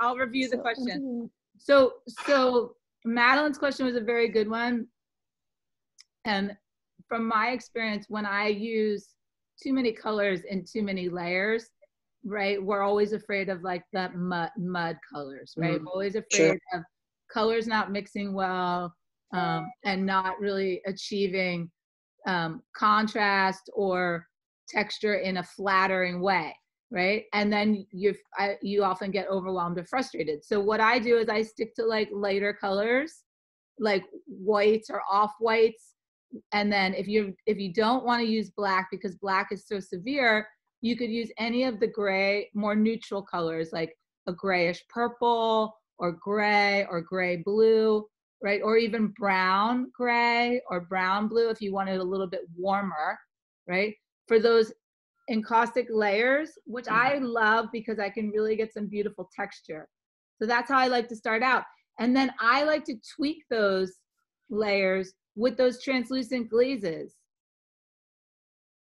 I'll review the question. So Madeline's question was a very good one. And from my experience, when I use too many colors in too many layers, right, we're always afraid of like the mud colors, right? We're always afraid of colors not mixing well, and not really achieving contrast or texture in a flattering way, right? And then you often get overwhelmed or frustrated. So what I do is I stick to like lighter colors, like whites or off whites. And then if you don't want to use black because black is so severe, you could use any of the gray, more neutral colors like a grayish purple or gray blue, right? Or even brown gray or brown blue if you wanted a little bit warmer, right? For those encaustic layers, which I love because I can really get some beautiful texture. So that's how I like to start out. And then I like to tweak those layers with those translucent glazes.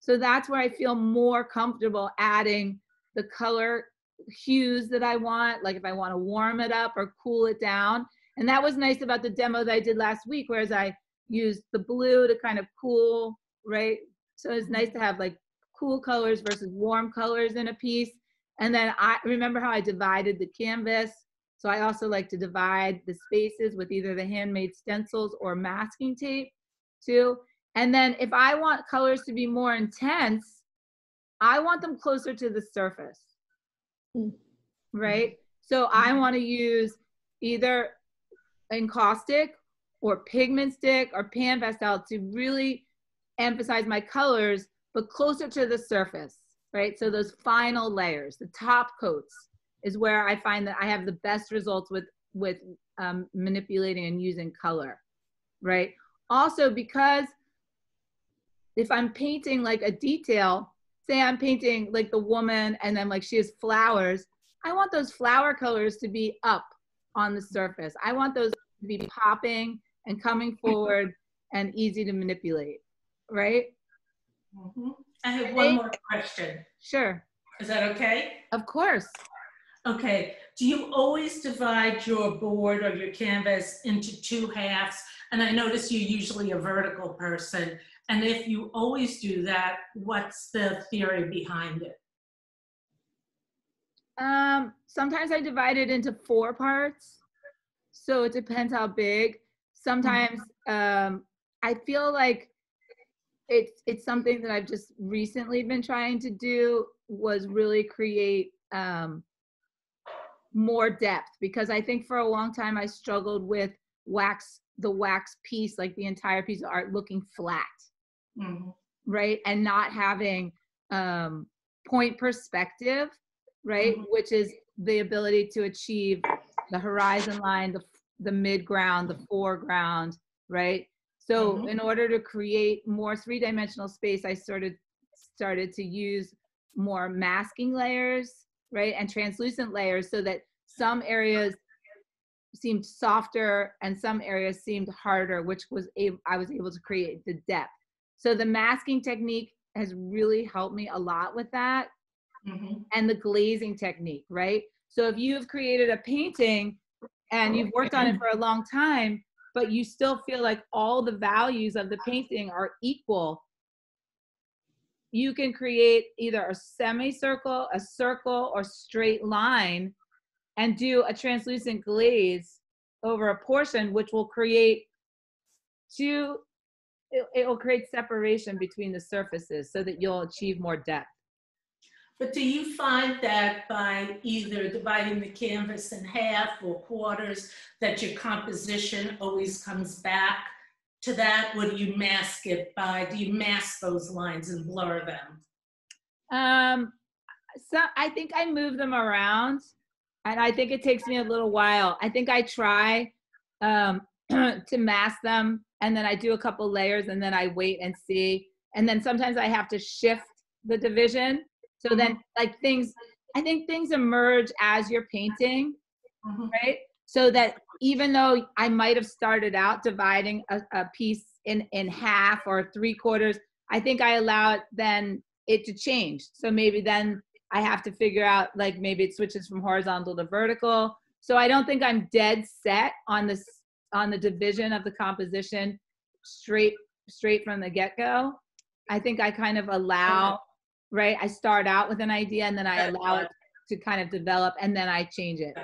So that's where I feel more comfortable adding the color hues that I want, like if I want to warm it up or cool it down. And that was nice about the demo that I did last week, whereas I used the blue to kind of cool, right? So it's nice to have like cool colors versus warm colors in a piece. And then I remember how I divided the canvas. So I also like to divide the spaces with either the handmade stencils or masking tape too. And then if I want colors to be more intense, I want them closer to the surface, right? So I want to use either encaustic or pigment stick or pan pastel to really emphasize my colors, but closer to the surface, right? So those final layers, the top coats, is where I find that I have the best results with manipulating and using color, right? Also, because if I'm painting like a detail, say I'm painting like the woman and then like she has flowers, I want those flower colors to be up on the surface. I want those to be popping and coming forward and easy to manipulate, right? I have one more question. Sure. Is that okay? Of course. Okay. Do you always divide your board or your canvas into two halves? And I notice you're usually a vertical person. And if you always do that, what's the theory behind it? Sometimes I divide it into 4 parts. So it depends how big. Sometimes I feel like it's something that I've just recently been trying to do, was really create more depth, because I think for a long time I struggled with the wax piece, like the entire piece of art looking flat, right? And not having point perspective, right? Which is the ability to achieve the horizon line, the midground, the foreground, right? So in order to create more 3-dimensional space, I started to use more masking layers, right? And translucent layers, so that some areas seemed softer and some areas seemed harder, which I was able to create the depth. So the masking technique has really helped me a lot with that. And the glazing technique, right? So if you have created a painting and you've worked on it for a long time, but you still feel like all the values of the painting are equal, you can create either a semicircle, a circle, or straight line and do a translucent glaze over a portion, which will create it will create separation between the surfaces so that you'll achieve more depth. But do you find that by either dividing the canvas in half or quarters, that your composition always comes back to that? Or do you mask it do you mask those lines and blur them? So I think I move them around, and I think it takes me a little while. I think I try to mask them, and then I do a couple layers, and then I wait and see. And then sometimes I have to shift the division. So then like I think things emerge as you're painting, right? So that even though I might have started out dividing a piece in half or 3/4, I think I allow it to change. So maybe then I have to figure out, like, maybe it switches from horizontal to vertical. So I don't think I'm dead set on this, on the division of the composition straight from the get-go. I think I kind of allow, right? I start out with an idea and then I allow it to kind of develop and then I change it.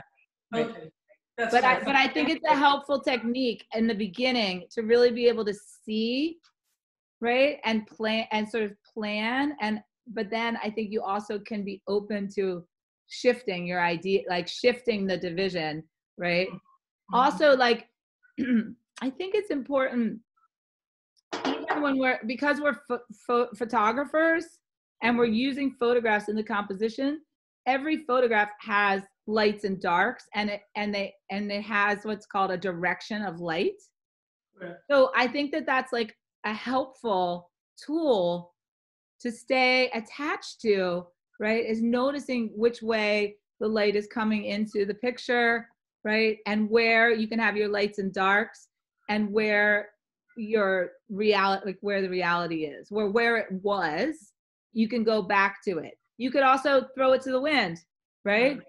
Right? Okay. But I think it's a helpful technique in the beginning to really be able to see, right? And plan and sort of plan. But then I think you also can be open to shifting your idea, like shifting the division, right? Also, like, I think it's important, even when because we're photographers and we're using photographs in the composition, every photograph has lights and darks, and it has what's called a direction of light. Right. So I think that that's like a helpful tool to stay attached to, right? Is noticing which way the light is coming into the picture, right? And where you can have your lights and darks, and where your reality, like where the reality is, where it was, you can go back to it. You could also throw it to the wind, right? Of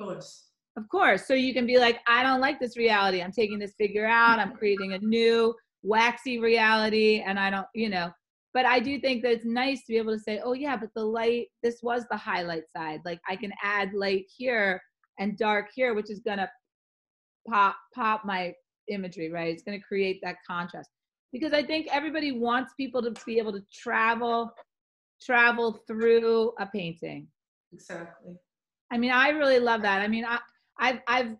course. Of course. So you can be like, I don't like this reality. I'm taking this figure out. I'm creating a new waxy reality. And I don't, you know, but I do think that it's nice to be able to say, oh yeah, but the light, this was the highlight side. Like I can add light here and dark here, which is going to pop my imagery, right? It's going to create that contrast. Because I think everybody wants people to be able to travel through a painting. Exactly. I mean, I really love that. I mean, I've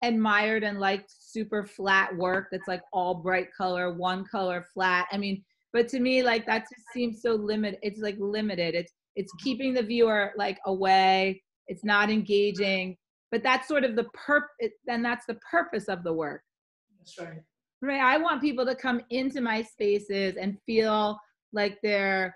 admired and liked super flat work that's like all bright color, one color flat. I mean, but to me, like that just seems so limited. It's like limited. It's keeping the viewer like away. It's not engaging. But that's sort of the then that's the purpose of the work. That's right. Right. I want people to come into my spaces and feel like they're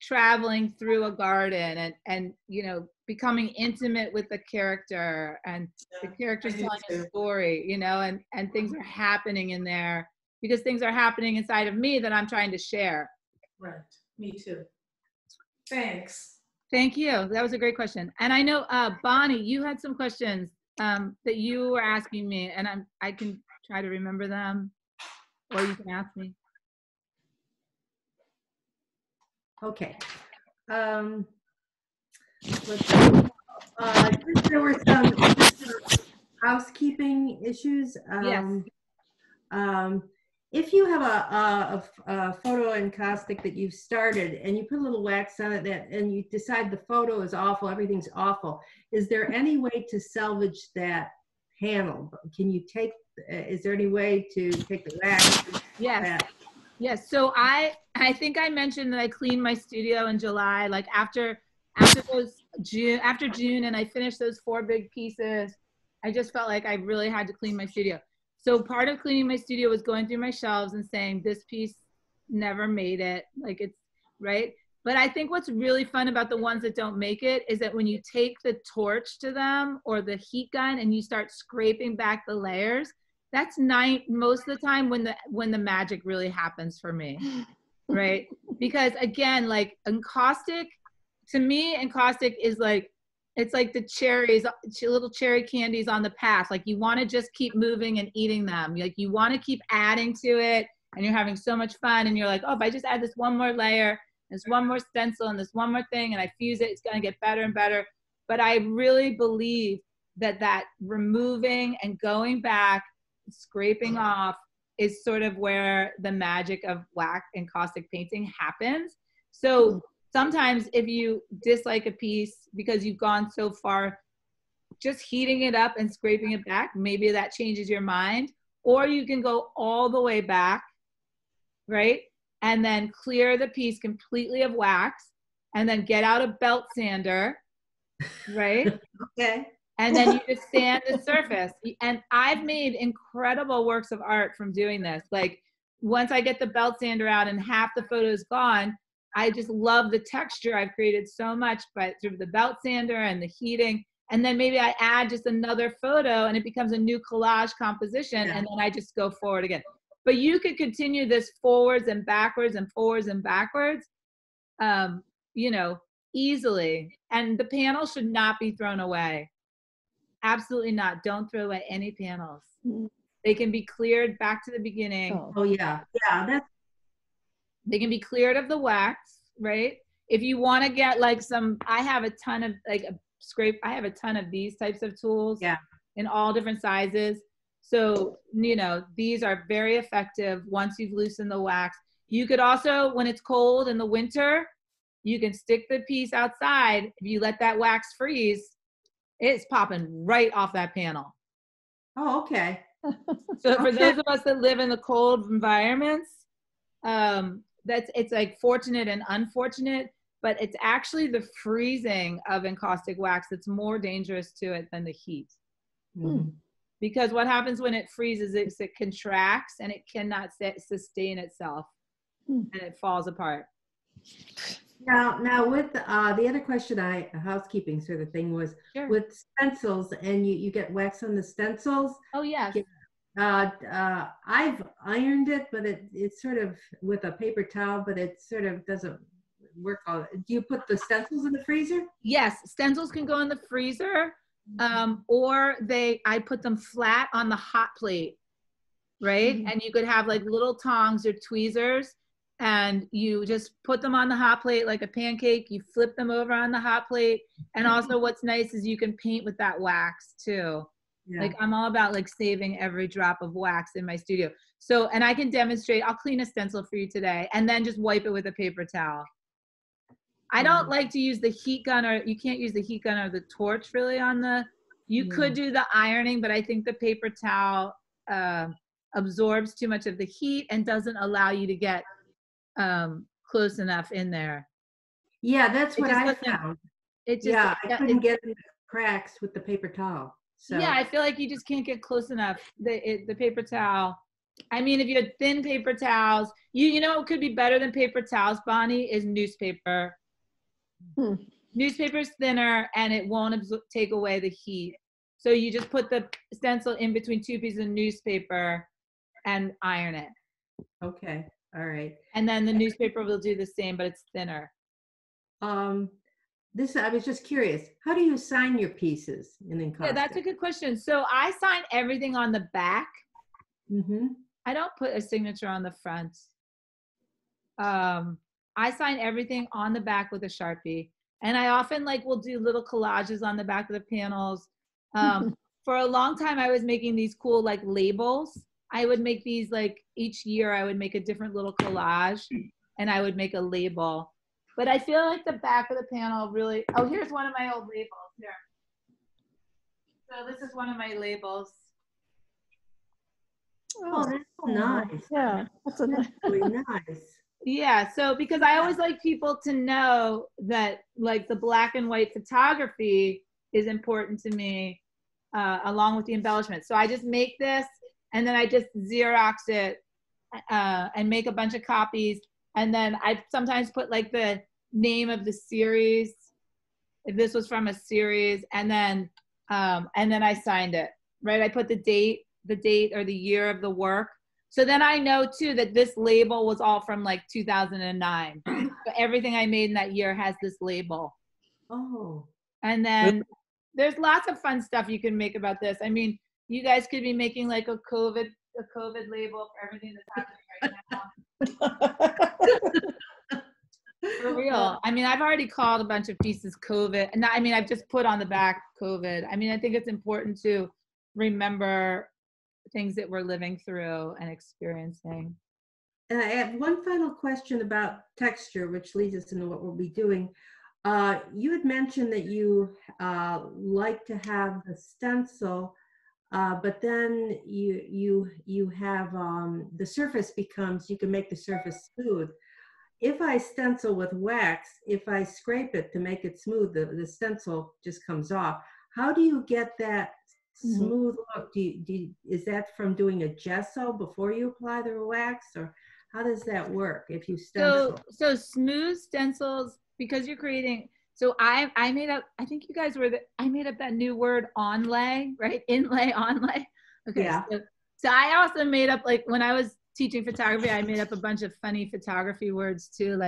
traveling through a garden and you know, becoming intimate with the character, and the character's telling a story, you know, and things are happening in there because things are happening inside of me that I'm trying to share. Right. Me too. Thanks. Thank you. That was a great question. And I know, Bonnie, you had some questions that you were asking me, and I can try to remember them, or you can ask me. Okay. There were some housekeeping issues. Yes. If you have a photo encaustic that you've started and you put a little wax on it and you decide the photo is awful, everything's awful, is there any way to salvage that panel? Can you take, is there any way to take the wax? Yes. Yes. So I think I mentioned that I cleaned my studio in July, like after June, and I finished those 4 big pieces. I just felt like I really had to clean my studio. So part of cleaning my studio was going through my shelves and saying, this piece never made it. Like it's right. But I think what's really fun about the ones that don't make it is that when you take the torch to them or the heat gun and you start scraping back the layers, that's most of the time when the magic really happens for me, right? Because again, like encaustic, to me, encaustic is like, it's like the cherries, little cherry candies on the path. Like you want to just keep moving and eating them. Like you want to keep adding to it, and you're having so much fun. And you're like, oh, if I just add this one more layer, this one more stencil, and this one more thing, and I fuse it, it's going to get better and better. But I really believe that removing and going back, scraping off is sort of where the magic of wax encaustic painting happens. So sometimes if you dislike a piece because you've gone so far, just heating it up and scraping it back, maybe that changes your mind. Or you can go all the way back, right? And then clear the piece completely of wax, and then get out a belt sander, right? Okay. And then you just sand the surface. And I've made incredible works of art from doing this. Like once I get the belt sander out and half the photo is gone, I just love the texture I've created so much, but through the belt sander and the heating. And then maybe I add just another photo and it becomes a new collage composition. Yeah. And then I just go forward again. But you could continue this forwards and backwards and forwards and backwards, you know, easily. And the panel should not be thrown away. Absolutely not. Don't throw away any panels. They can be cleared back to the beginning. Oh yeah, yeah. That's They can be cleared of the wax, right? If you want to get like some, I have a ton of like a scrape. I have a ton of these types of tools in all different sizes. So, you know, these are very effective once you've loosened the wax. You could also, when it's cold in the winter, you can stick the piece outside. If you let that wax freeze, it's popping right off that panel. oh, okay. So for those of us that live in the cold environments, it's like fortunate and unfortunate, but it's actually the freezing of encaustic wax that's more dangerous to it than the heat. Because what happens when it freezes is it contracts and it cannot sustain itself and it falls apart. Now with the other question, housekeeping sort of thing was with stencils, and you get wax on the stencils. Oh yes. I've ironed it, but it's sort of with a paper towel, but it sort of doesn't work. Do you put the stencils in the freezer? Yes, stencils can go in the freezer, or I put them flat on the hot plate, right? And you could have like little tongs or tweezers, and you just put them on the hot plate like a pancake. You flip them over on the hot plate, and also what's nice is you can paint with that wax too. Like I'm all about like saving every drop of wax in my studio. So, and I can demonstrate, I'll clean a stencil for you today and then just wipe it with a paper towel. I don't like to use the heat gun, or you can't use the heat gun or the torch really on you could do the ironing, but I think the paper towel absorbs too much of the heat and doesn't allow you to get close enough in there. Yeah, that's what I found. I couldn't get in the cracks with the paper towel. So. Yeah, I feel like you just can't get close enough. The paper towel. I mean, if you had thin paper towels, you know what could be better than paper towels, Bonnie, is newspaper. Newspaper's thinner and it won't take away the heat. So you just put the stencil in between two pieces of newspaper and iron it. Okay, all right. And then the newspaper will do the same, but it's thinner. I was just curious, how do you sign your pieces in encaustic? Yeah, that's a good question. So I sign everything on the back. I don't put a signature on the front. I sign everything on the back with a Sharpie. And I often will do little collages on the back of the panels. For a long time, I was making these cool labels. I would make these each year I would make a different little collage and I would make a label. But I feel like the back of the panel really, oh, here's one of my old labels here. So this is one of my labels. Oh, that's nice. Yeah, that's really nice. Yeah, so because I always like people to know that the black and white photography is important to me along with the embellishment. So I just make this and then I just Xerox it and make a bunch of copies. And then I sometimes put the name of the series, if this was from a series, and then I signed it, right? I put the date or the year of the work. So then I know too that this label was all from 2009. So everything I made in that year has this label. Oh. And then there's lots of fun stuff you can make about this. I mean, you guys could be making a COVID label for everything that's happening right now. For real. I mean, I've already called a bunch of pieces COVID. And I've just put on the back COVID. I mean, I think it's important to remember things that we're living through and experiencing. And I have one final question about texture, which leads us into what we'll be doing. You had mentioned that you like to have the stencil, but then you have the surface becomes, you can make the surface smooth. If I stencil with wax, if I scrape it to make it smooth, the stencil just comes off. How do you get that smooth look? Is that from doing a gesso before you apply the wax, or how does that work if you stencil? So smooth stencils, because you're creating, so I made up, I think you guys I made up that new word, onlay, right? Inlay, onlay. Okay. Yeah. So I also made up, when I was teaching photography, I made up a bunch of funny photography words too.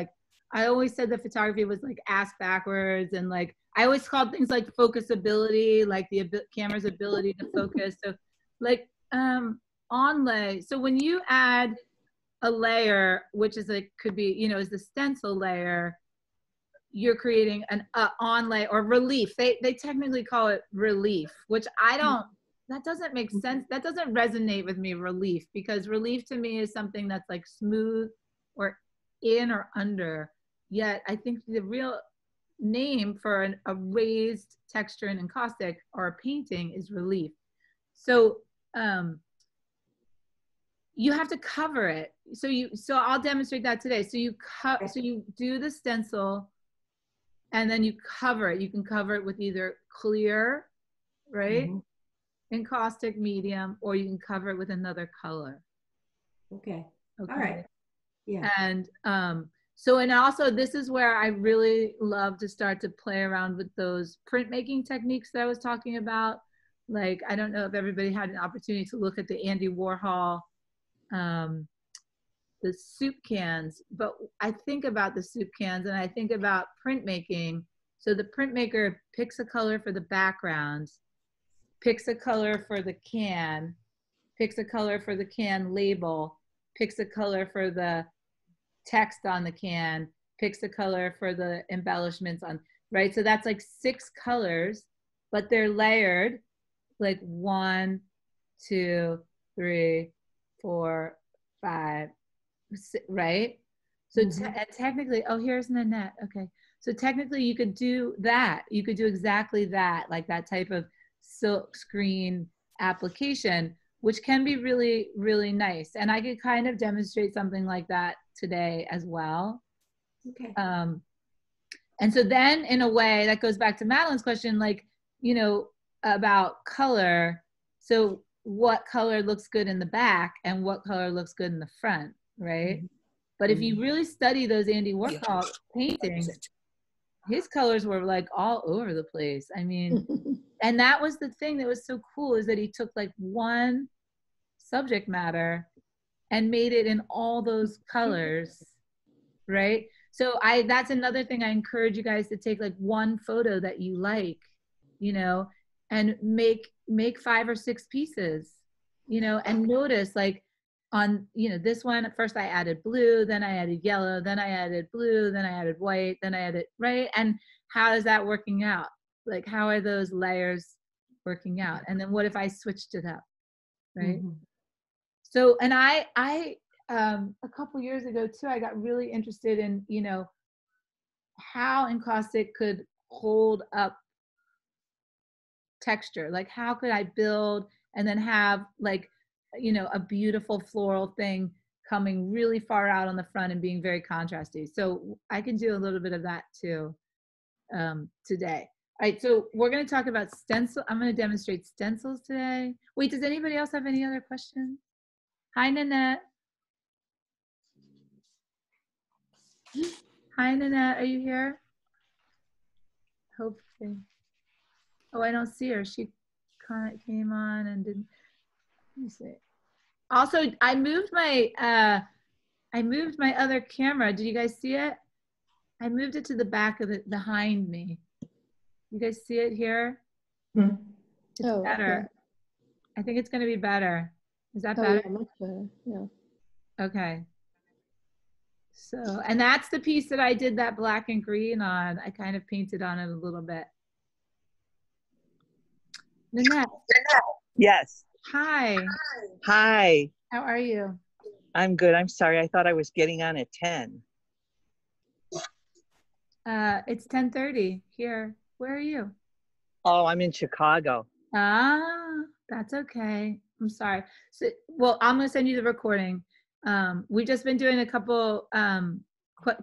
I always said that photography was like ass backwards, and like I always called things like focusability, like the camera's ability to focus. So like onlay. So when you add a layer, which is like could be, you know, is the stencil layer, you're creating an onlay or relief. They technically call it relief, which I don't, that doesn't make sense. That doesn't resonate with me, relief, because relief to me is something that's like smooth or in or under. Yet I think the real name for a raised texture in encaustic or a painting is relief. So you have to cover it. So I'll demonstrate that today. So you do the stencil, and then you cover it. You can cover it with either clear, right? Encaustic medium, or you can cover it with another color. Okay. All right. Yeah. And so, and also this is where I really love to start to play around with those printmaking techniques that I was talking about. Like, I don't know if everybody had an opportunity to look at the Andy Warhol, the soup cans, but I think about the soup cans and I think about printmaking. So the printmaker picks a color for the background, picks a color for the can, picks a color for the can label, picks a color for the text on the can, picks a color for the embellishments on, right? So that's like 6 colors, but they're layered like 1, 2, 3, 4, 5, 6, right? So technically, oh, here's Nanette. Okay. So technically you could do that. You could do exactly that, like that type of silk screen application, which can be really, really nice. And I could kind of demonstrate something like that today as well. Okay. And so then in a way that goes back to Madeline's question, like, you know, about color. So what color looks good in the back and what color looks good in the front, right? But if you really study those Andy Warhol paintings, his colors were like all over the place. I mean, and that was the thing that was so cool, is that he took like one subject matter and made it in all those colors, right? So that's another thing I encourage you guys to take, like one photo that you like, you know, and make 5 or 6 pieces, you know, and notice like on, you know, this one, at first I added blue, then I added yellow, then I added blue, then I added white, then I added, right? And how is that working out? Like, how are those layers working out? And then what if I switched it up, right? So, and I a couple years ago too, I got really interested in, you know, how encaustic could hold up texture. Like, how could I build and then have like, you know, a beautiful floral thing coming really far out on the front and being very contrasty. So I can do a little bit of that too today. All right, so we're going to talk about stencil. I'm going to demonstrate stencils today. Wait, does anybody else have any other questions? Hi, Nanette. Hi, Nanette. Are you here? Hopefully. Oh, I don't see her. She kind of came on and didn't. Let me see. Also, I moved my other camera. Did you guys see it? I moved it to the back of it, behind me. You guys see it here? It's better. Okay. I think it's going to be better. Is that better? Yeah, much better. Yeah. Okay. So, and that's the piece that I did that black and green on. I kind of painted on it a little bit. Nanette. Yes. Hi. Hi. How are you? I'm good. I'm sorry. I thought I was getting on at 10. It's 10:30 here. Where are you? Oh, I'm in Chicago. Ah, that's okay. I'm sorry. So, well, I'm going to send you the recording. We've just been doing a couple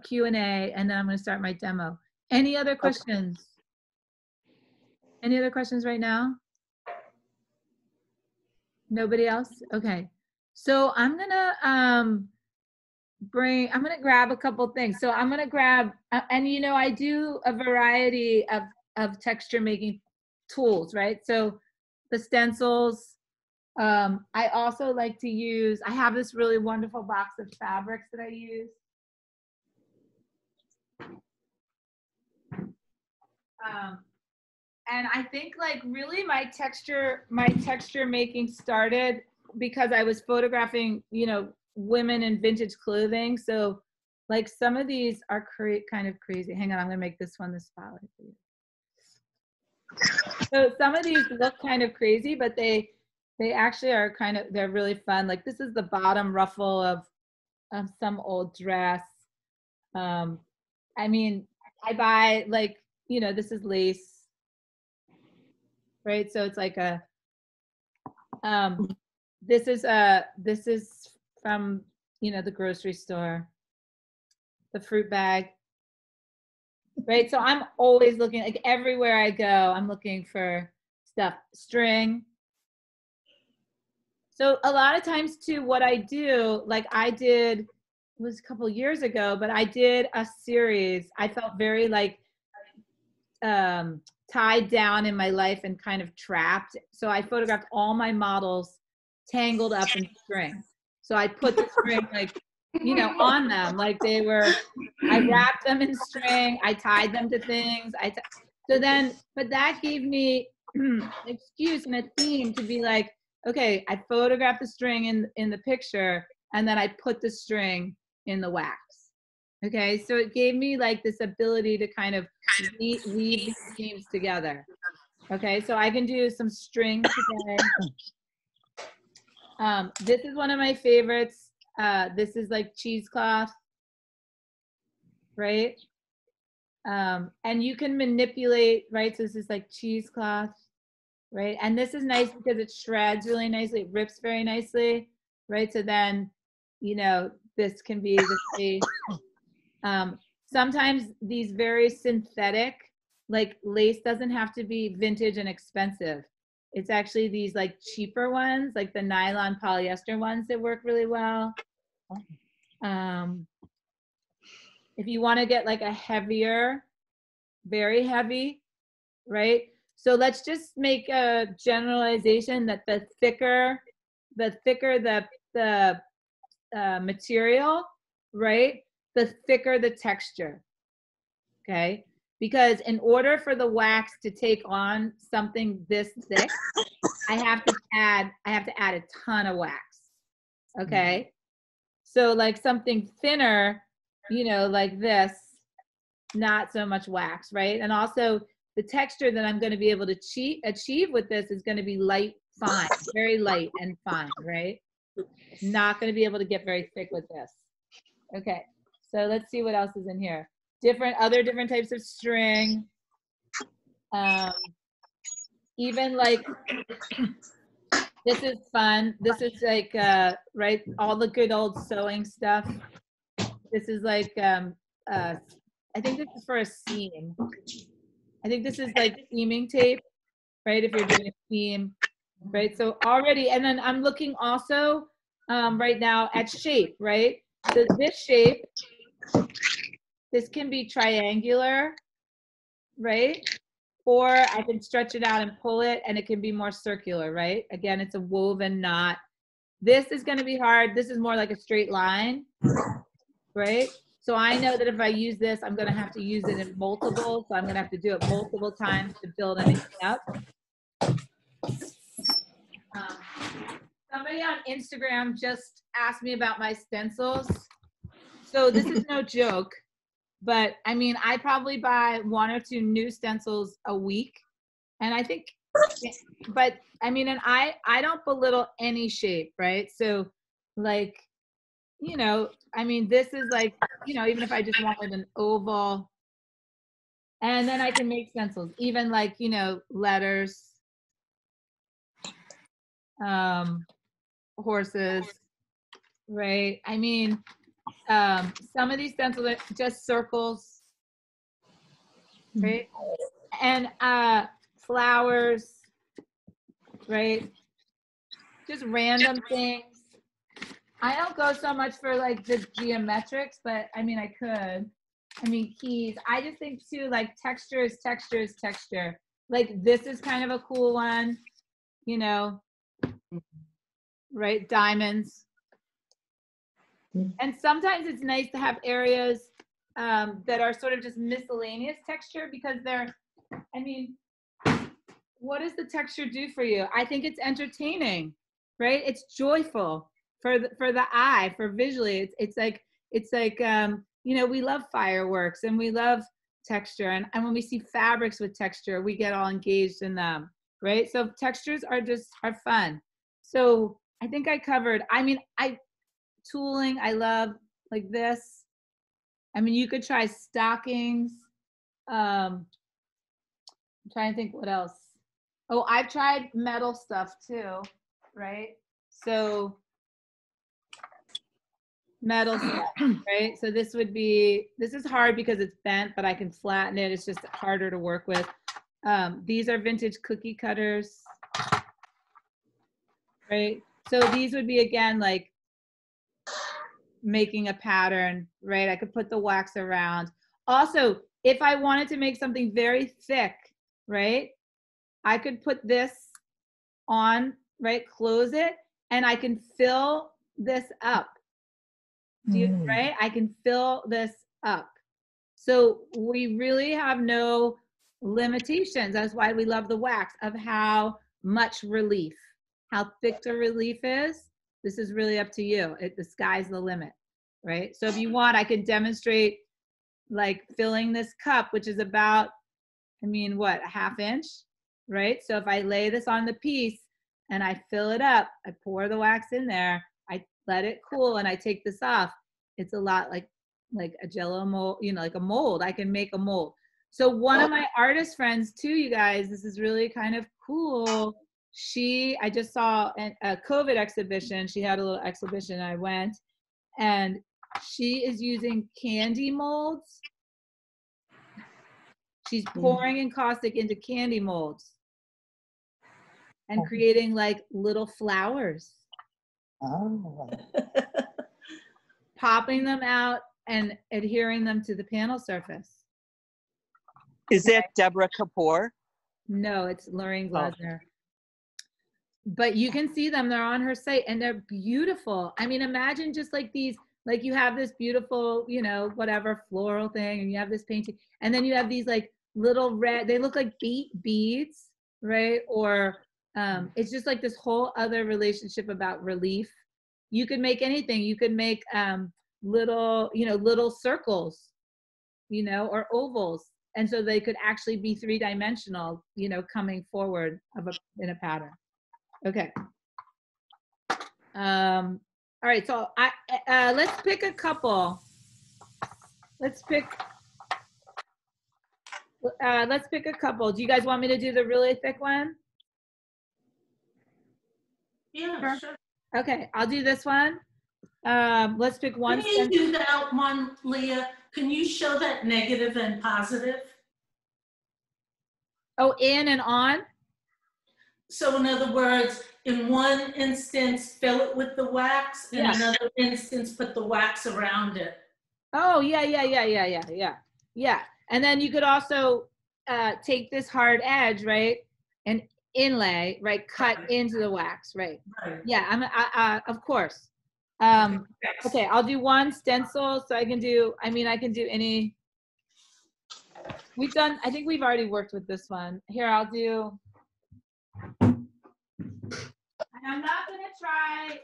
Q&A, and then I'm going to start my demo. Any other questions? Okay. Any other questions right now? Nobody else? Okay. So I'm going to grab a couple things. So I'm going to grab, and you know, I do a variety of texture making tools, right? So the stencils, I also like to use, I have this really wonderful box of fabrics that I use. And I think like really my texture making started because I was photographing, you know, women in vintage clothing. So like some of these are kind of crazy. Hang on, I'm gonna make this one the spotlight for you. So some of these look kind of crazy, but they actually are kind of, they're really fun. Like this is the bottom ruffle of some old dress. I mean, I buy like, you know, this is lace, right? So it's like a, this is from, you know, the grocery store, the fruit bag, right? So I'm always looking, like everywhere I go, I'm looking for stuff, string. So a lot of times too, what I do, like I did, it was a couple years ago, but I did a series. I felt very like tied down in my life and kind of trapped. So I photographed all my models tangled up in string. So I put the string like, you know, on them, like they were, I wrapped them in string, I tied them to things. So then, but that gave me an excuse and a theme to be like, okay, I photographed the string in the picture, and then I put the string in the wax. Okay, so it gave me like this ability to kind of weave these themes together. Okay, so I can do some string today. This is one of my favorites. This is like cheesecloth, right? And you can manipulate, right? So this is like cheesecloth, right? And this is nice because it shreds really nicely, it rips very nicely, right? So then, you know, this can be the face. Sometimes these very synthetic, like lace doesn't have to be vintage and expensive. It's actually these like cheaper ones, like the nylon polyester ones that work really well. If you want to get like a heavier, very heavy, right? So let's just make a generalization that the thicker the material, right? The thicker the texture, okay? Because in order for the wax to take on something this thick, I have to add a ton of wax, okay? So like something thinner, you know, like this, not so much wax, right? And also the texture that I'm going to be able to achieve with this is going to be light, fine, very light and fine, right? Not going to be able to get very thick with this. Okay, so let's see what else is in here. Other different types of string. Even like, this is fun. This is like, right, all the good old sewing stuff. This is like, I think this is for a seam. I think this is like seaming tape, right? If you're doing a seam, right? So already, and then I'm looking also right now at shape, right? So this shape, this can be triangular, right? Or I can stretch it out and pull it, and it can be more circular, right? Again, it's a woven knot. This is going to be hard. This is more like a straight line, right? So I know that if I use this, I'm going to have to use it in multiple. So I'm going to have to do it multiple times to build anything up. Somebody on Instagram just asked me about my stencils. So this is no joke, but I mean, I probably buy 1 or 2 new stencils a week. And I think, but I mean, and I don't belittle any shape, right? So like, you know, I mean, this is like, you know, even if I just wanted an oval, and then I can make stencils, even like, you know, letters, horses, right? I mean, some of these stencils are just circles, right? And flowers, right? Just random things. I don't go so much for like the geometrics, but I mean, I could. I mean, keys. I just think too, like texture is texture. Like this is kind of a cool one, you know, right? Diamonds. And sometimes it's nice to have areas that are sort of just miscellaneous texture because they're, I mean, what does the texture do for you? I think it's entertaining, right? It's joyful for the eye, for visually. It's like you know, we love fireworks and we love texture, and when we see fabrics with texture, we get all engaged in them, right? So textures are fun. So I think I covered. I mean, tooling, I love like this. I mean, you could try stockings. I'm trying to think what else. Oh, I've tried metal stuff too, right? So metal stuff, right? So this is hard because it's bent, but I can flatten it. It's just harder to work with. These are vintage cookie cutters, right? So these would be, again, like making a pattern, right? I could put the wax around. Also, if I wanted to make something very thick, right? I could put this on, right? Close it, and I can fill this up. Right? I can fill this up. So we really have no limitations. That's why we love the wax, of how much relief, how thick the relief is. This is really up to you. The sky's the limit, right? So if you want, I can demonstrate like filling this cup, which is about, I mean, what, a ½ inch, right? So if I lay this on the piece and I fill it up, I pour the wax in there, I let it cool, and I take this off. It's a lot like a Jello mold, you know, like a mold. I can make a mold. So one of my artist friends too, you guys, this is really kind of cool. I just saw a COVID exhibition. She had a little exhibition. I went, and she is using candy molds. She's pouring encaustic into candy molds and creating like little flowers. Oh. Popping them out and adhering them to the panel surface. Is that Deborah Kapoor? No, it's Lorraine Glasner. But you can see them, they're on her site, and they're beautiful. I mean, imagine just like these, like you have this beautiful, you know, whatever floral thing, and you have this painting, and then you have these like little red, they look like beads, right? Or it's just like this whole other relationship about relief. You could make anything. You could make little, you know, little circles, you know, or ovals. And so they could actually be 3-dimensional, you know, coming forward in a pattern. Okay. All right, so let's pick a couple. Let's pick a couple. Do you guys want me to do the really thick one? Yeah, sure. Okay, I'll do this one. Let's pick one. Can you do that one, Leah? Can you show that negative and positive? Oh, in and on? So in other words, in one instance, fill it with the wax. In another instance, put the wax around it. Oh, yeah. Yeah. And then you could also take this hard edge, right? And inlay, right? Cut into the wax, right? Yeah, of course. Okay, I'll do one stencil. So I can do any. I think we've already worked with this one. Here, I'll do. I'm not going to try.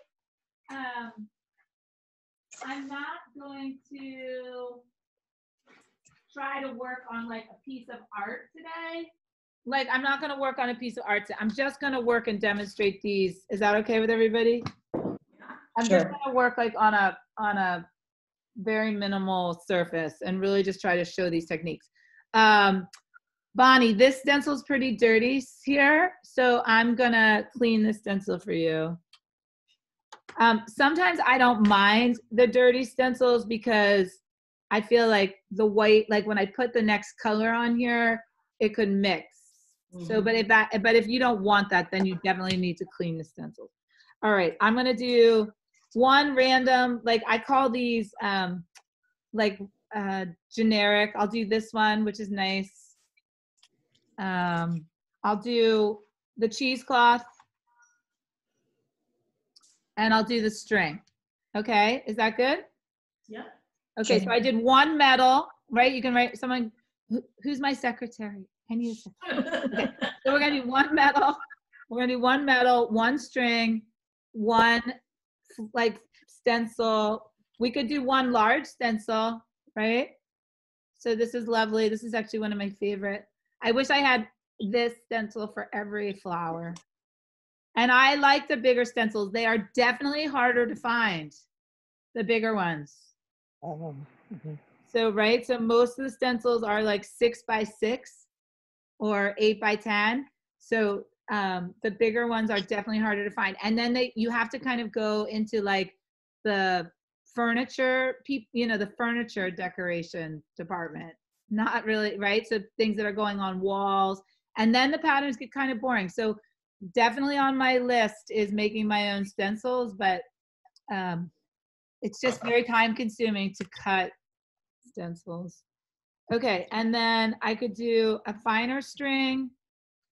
I'm not going to try to work on like a piece of art today. Like, I'm not going to work on a piece of art. I'm just going to work and demonstrate these. Is that okay with everybody? I'm just going to work like on a very minimal surface and really just try to show these techniques. Bonnie, this stencil is pretty dirty here, so I'm going to clean this stencil for you. Sometimes I don't mind the dirty stencils because I feel like the white, like when I put the next color on here, it could mix. So, but if you don't want that, then you definitely need to clean the stencils. All right, I'm gonna do one random, like I call these generic. I'll do this one, which is nice. I'll do the cheesecloth. And I'll do the string. Okay, is that good? Yeah. Okay, so I did one metal, right? You can write someone, who's my secretary? Can you? Okay, so we're gonna do one metal. We're gonna do one metal, one string, one like stencil. We could do one large stencil, right? So this is lovely. This is actually one of my favorite. I wish I had this stencil for every flower. And I like the bigger stencils. They are definitely harder to find, the bigger ones. Oh, So, right, so most of the stencils are like 6 by 6 or 8 by 10. So the bigger ones are definitely harder to find. And then you have to kind of go into like the furniture, the furniture decoration department. Not really, right? So things that are going on walls. And then the patterns get kind of boring. So definitely on my list is making my own stencils, but it's just very time consuming to cut stencils. Okay, and then I could do a finer string,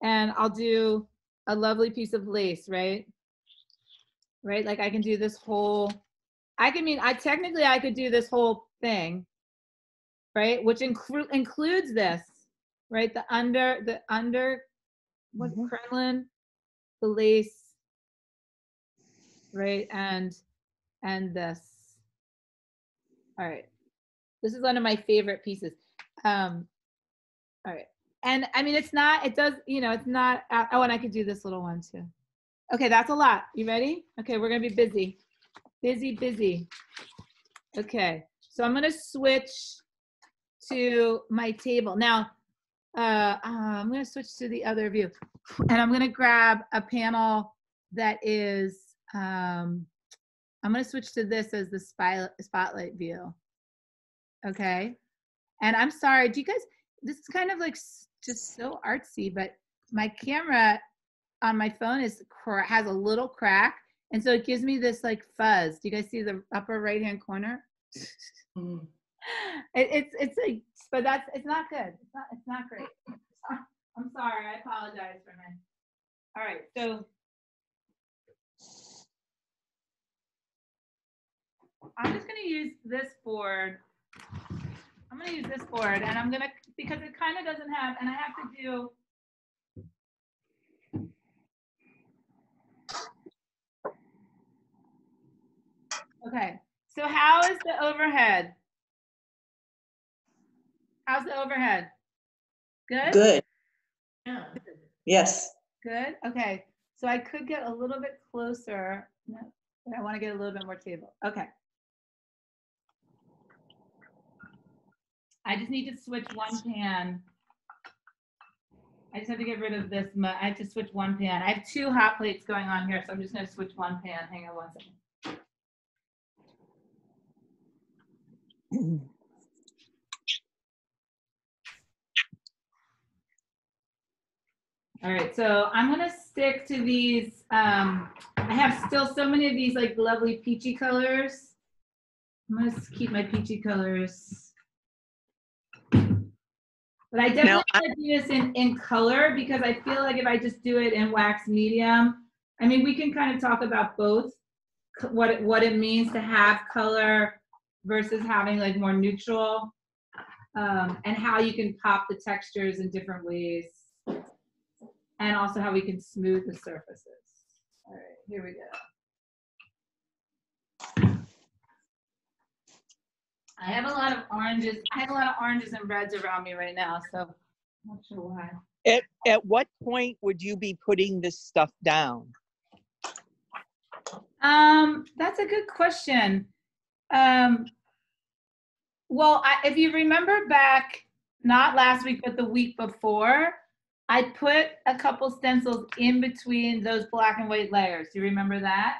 and I'll do a lovely piece of lace, right? Right, like I can do this whole, I could do this whole thing, right? Which includes this, right? The under, what, crinoline, the lace, right? And this. All right, this is one of my favorite pieces. All right. And I mean, it's not, oh, and I could do this little one too. Okay, that's a lot. You ready? Okay, we're gonna be busy. Busy. Okay, so I'm gonna switch to my table. Now, I'm gonna switch to the other view. And I'm gonna grab a panel that is, I'm gonna switch to this as the spotlight view. Okay, and I'm sorry, do you guys, this is kind of like just so artsy, but my camera on my phone has a little crack, and so it gives me this like fuzz. Do you guys see the upper right hand corner? It's like, but it's not good. It's not great. I'm sorry. I apologize for me. All right, so I'm just gonna use this board. I'm gonna use this board, and because it kind of doesn't have, and I have to do. Okay, so how is the overhead? How's the overhead? Good? Good. Yeah. Yes. Good, okay. So I could get a little bit closer. No, but I wanna get a little bit more table. Okay. I just need to switch one pan. I just have to get rid of this. I have to switch one pan. I have 2 hot plates going on here, so I'm just gonna switch one pan. Hang on one second. All right, so I'm gonna stick to these. I have still so many of these like lovely peachy colors. I'm gonna keep my peachy colors. But I definitely want to do this in color, because I feel like if I just do it in wax medium, I mean, we can kind of talk about both, what it means to have color versus having like more neutral, and how you can pop the textures in different ways, and also how we can smooth the surfaces. All right, here we go. I have a lot of oranges. I have a lot of oranges and reds around me right now, so I'm not sure why. At what point would you be putting this stuff down? That's a good question. Well, if you remember back, not last week, but the week before, I put a couple stencils in between those black and white layers. Do you remember that?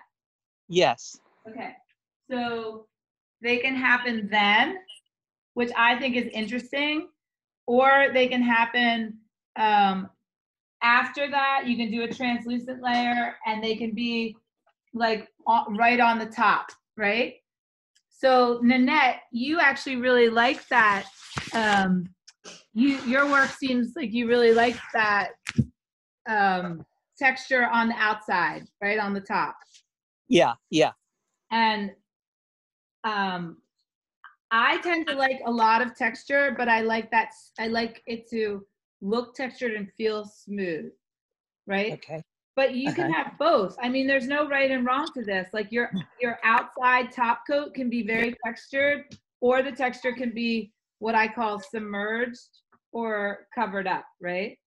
Yes. Okay, so they can happen then, which I think is interesting, or they can happen after that. You can do a translucent layer, and they can be like right on the top, right? So Nanette, you actually really like that. Your work seems like you really like that texture on the outside, right on the top. Yeah. And I tend to like a lot of texture, but I like it to look textured and feel smooth, right? Okay. But you can have both. I mean, there's no right and wrong to this. Like your outside top coat can be very textured, or the texture can be what I call submerged or covered up, right?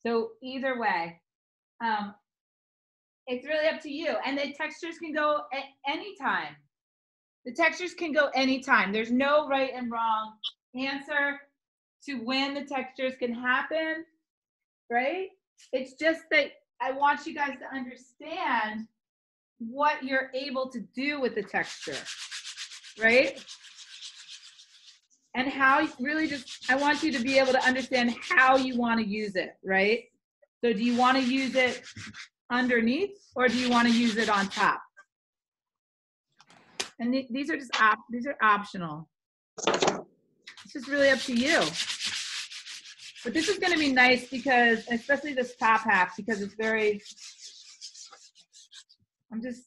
So either way, it's really up to you. And the textures can go at any time. The textures can go anytime. There's no right and wrong answer to when the textures can happen, right? It's just that I want you guys to understand what you're able to do with the texture, right? And how really I want you to be able to understand how you want to use it, right? So do you want to use it underneath or do you want to use it on top? And these are optional. It's just really up to you. But this is going to be nice because, especially this top half, because it's very, I'm just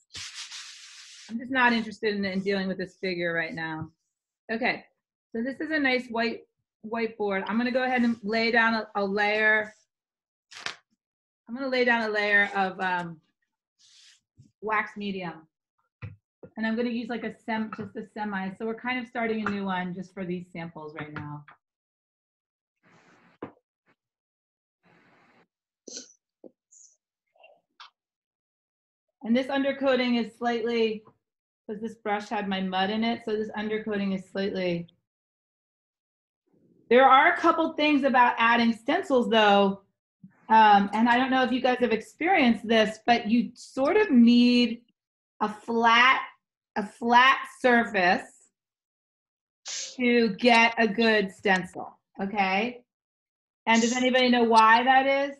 not interested in dealing with this figure right now. Okay, so this is a nice whiteboard. I'm going to go ahead and lay down a layer. I'm going to lay down a layer of wax medium. And I'm going to use like just a semi. So we're kind of starting a new one just for these samples right now. And this undercoating is slightly, because this brush had my mud in it, so this undercoating is slightly. There are a couple things about adding stencils though, and I don't know if you guys have experienced this, but you sort of need a flat surface to get a good stencil, okay? And does anybody know why that is?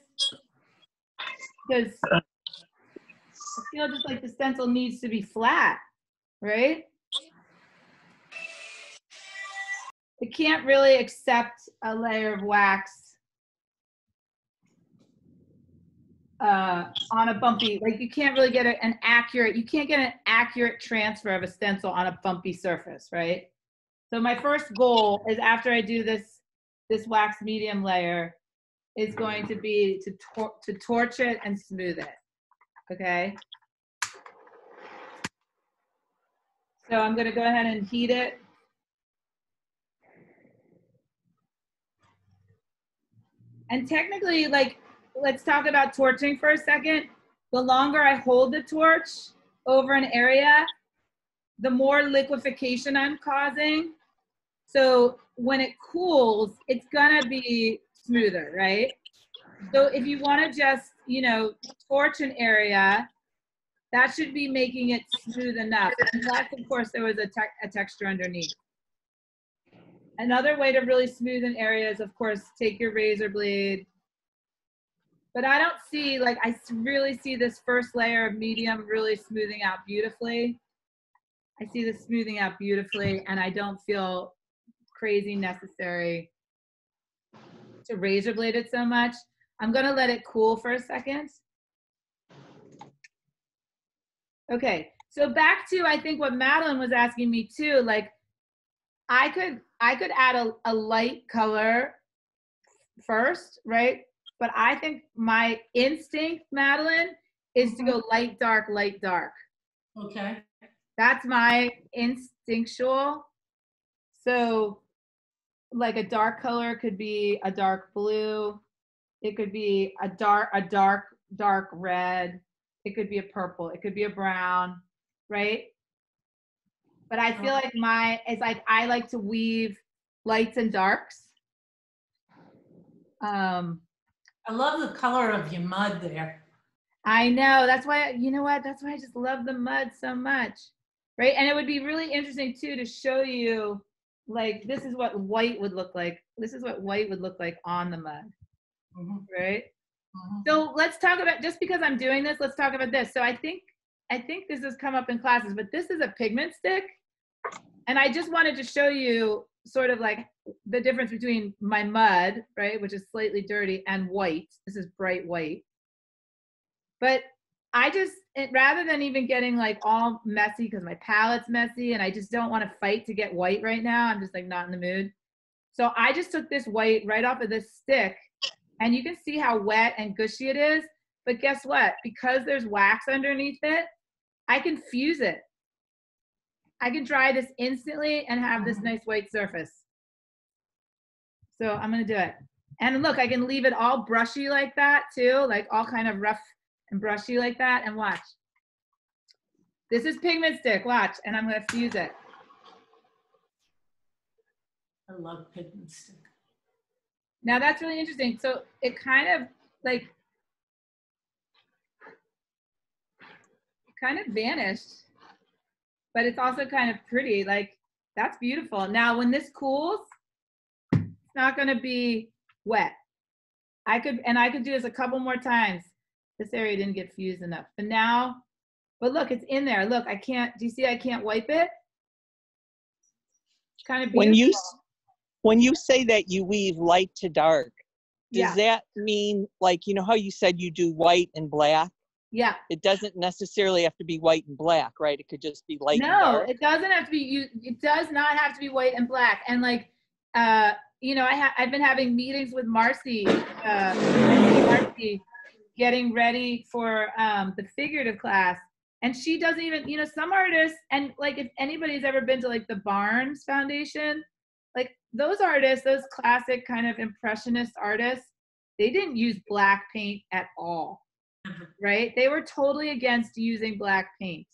Because I feel just like the stencil needs to be flat, right? It can't really accept a layer of wax on a bumpy, like you can't really get an accurate transfer of a stencil on a bumpy surface, right? So my first goal is after I do this wax medium layer is going to be to torch it and smooth it, okay? So I'm gonna go ahead and heat it. And technically, like, let's talk about torching for a second. The longer I hold the torch over an area, the more liquefaction I'm causing. So when it cools, it's gonna be smoother, right? So if you wanna just, torch an area, that should be making it smooth enough. Unless, of course, there was a texture underneath. Another way to really smooth an area is, of course, take your razor blade. But I don't see, like, I really see this first layer of medium really smoothing out beautifully. I see this smoothing out beautifully, and I don't feel crazy necessary to razor blade it so much. I'm gonna let it cool for a second. Okay, so back to, I think what Madeline was asking me too, like, I could add a light color first, right? But I think my instinct, Madeline, is to go light, dark, light, dark. Okay. That's my instinctual. So like a dark color could be a dark blue. It could be a dark red. It could be a purple. It could be a brown, right? But I feel like I like to weave lights and darks. I love the color of your mud there. I know. That's why, you know what? That's why I just love the mud so much, right? And it would be really interesting too to show you, like, this is what white would look like. This is what white would look like on the mud, right? So let's talk about, just because I'm doing this, let's talk about this. So I think this has come up in classes, but this is a pigment stick. And I just wanted to show you sort of like the difference between my mud, right, which is slightly dirty, and white. This is bright white. But I just rather than even getting like all messy because my palette's messy and I just don't want to fight to get white right now. I'm just like not in the mood. So I just took this white right off of this stick, and you can see how wet and gushy it is. But guess what? Because there's wax underneath it, I can fuse it. I can dry this instantly and have this nice white surface. So I'm gonna do it. And look, I can leave it all brushy like that too, like all kind of rough and brushy like that, and watch. This is pigment stick, watch, and I'm gonna fuse it. I love pigment stick. Now that's really interesting. So it kind of like, kind of vanished, but it's also kind of pretty. Like, that's beautiful. Now when this cools, it's not gonna be wet. I could do this a couple more times. This area didn't get fused enough, but now, but look, it's in there. Look, I can't, do you see I can't wipe it? It's kind of beautiful. When you say that you weave light to dark, does that mean, like, you know how you said you do white and black? Yeah. It doesn't necessarily have to be white and black, right? It could just be light and dark. No, it doesn't have to be, it does not have to be white and black. And like, you know, I've been having meetings with Marcy, getting ready for the figurative class. And she doesn't even, you know, some artists, and like if anybody's ever been to like the Barnes Foundation, like those artists, those classic kind of impressionist artists, they didn't use black paint at all, right? They were totally against using black paint,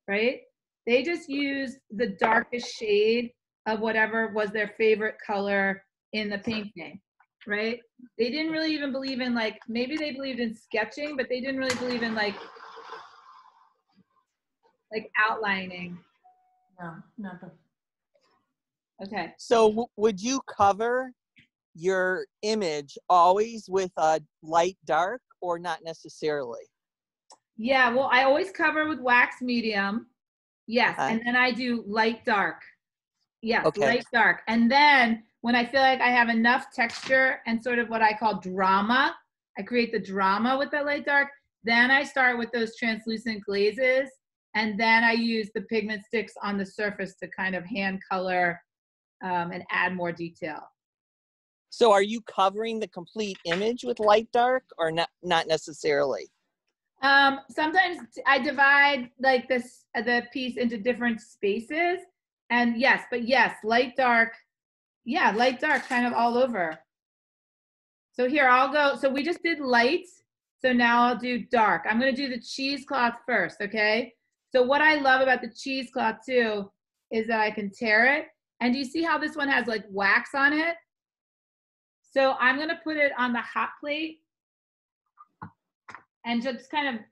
right? They just used the darkest shade of whatever was their favorite color in the painting, right? They didn't really even believe in like, maybe they believed in sketching, but they didn't really believe in like outlining. No, never. Okay. So would you cover your image always with a light dark or not necessarily? Yeah, well, I always cover with wax medium. Yes, and then I do light dark. Yes, light dark. And then when I feel like I have enough texture and sort of what I call drama, I create the drama with the light dark. Then I start with those translucent glazes, and then I use the pigment sticks on the surface to kind of hand color and add more detail. So are you covering the complete image with light dark or not necessarily? Sometimes I divide like the piece into different spaces, and yes, but yes, light dark, yeah, light dark kind of all over. So here I'll go, so we just did light, so now I'll do dark. I'm gonna do the cheesecloth first, okay? So what I love about the cheesecloth too is that I can tear it, and do you see how this one has like wax on it? So I'm gonna put it on the hot plate and just kind of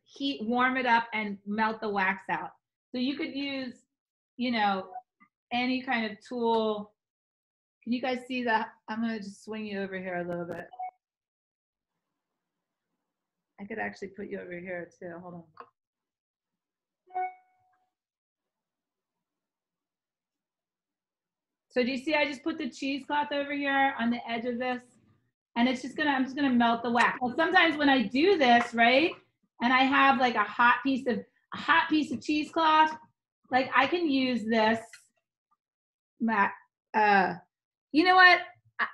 warm it up and melt the wax out. So you could use, you know, any kind of tool. Can you guys see that? I'm gonna just swing you over here a little bit. I could actually put you over here too, hold on. So do you see I just put the cheesecloth over here on the edge of this? And it's just I'm just gonna melt the wax. Well, sometimes when I do this, right, and I have like a hot piece of cheesecloth, like I can use this. You know what?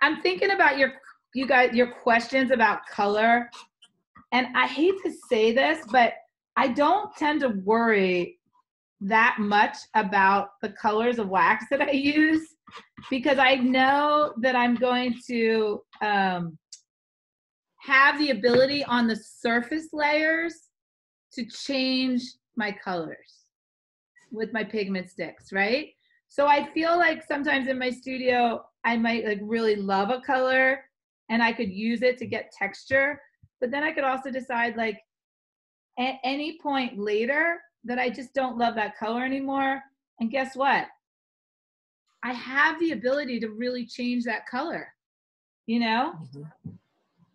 I'm thinking about your questions about color, and I hate to say this, but I don't tend to worry that much about the colors of wax that I use, because I know that I'm going to have the ability on the surface layers to change my colors with my pigment sticks, right? So I feel like sometimes in my studio, I might like really love a color and I could use it to get texture, but then I could also decide like at any point later that I just don't love that color anymore. And guess what? I have the ability to really change that color, you know,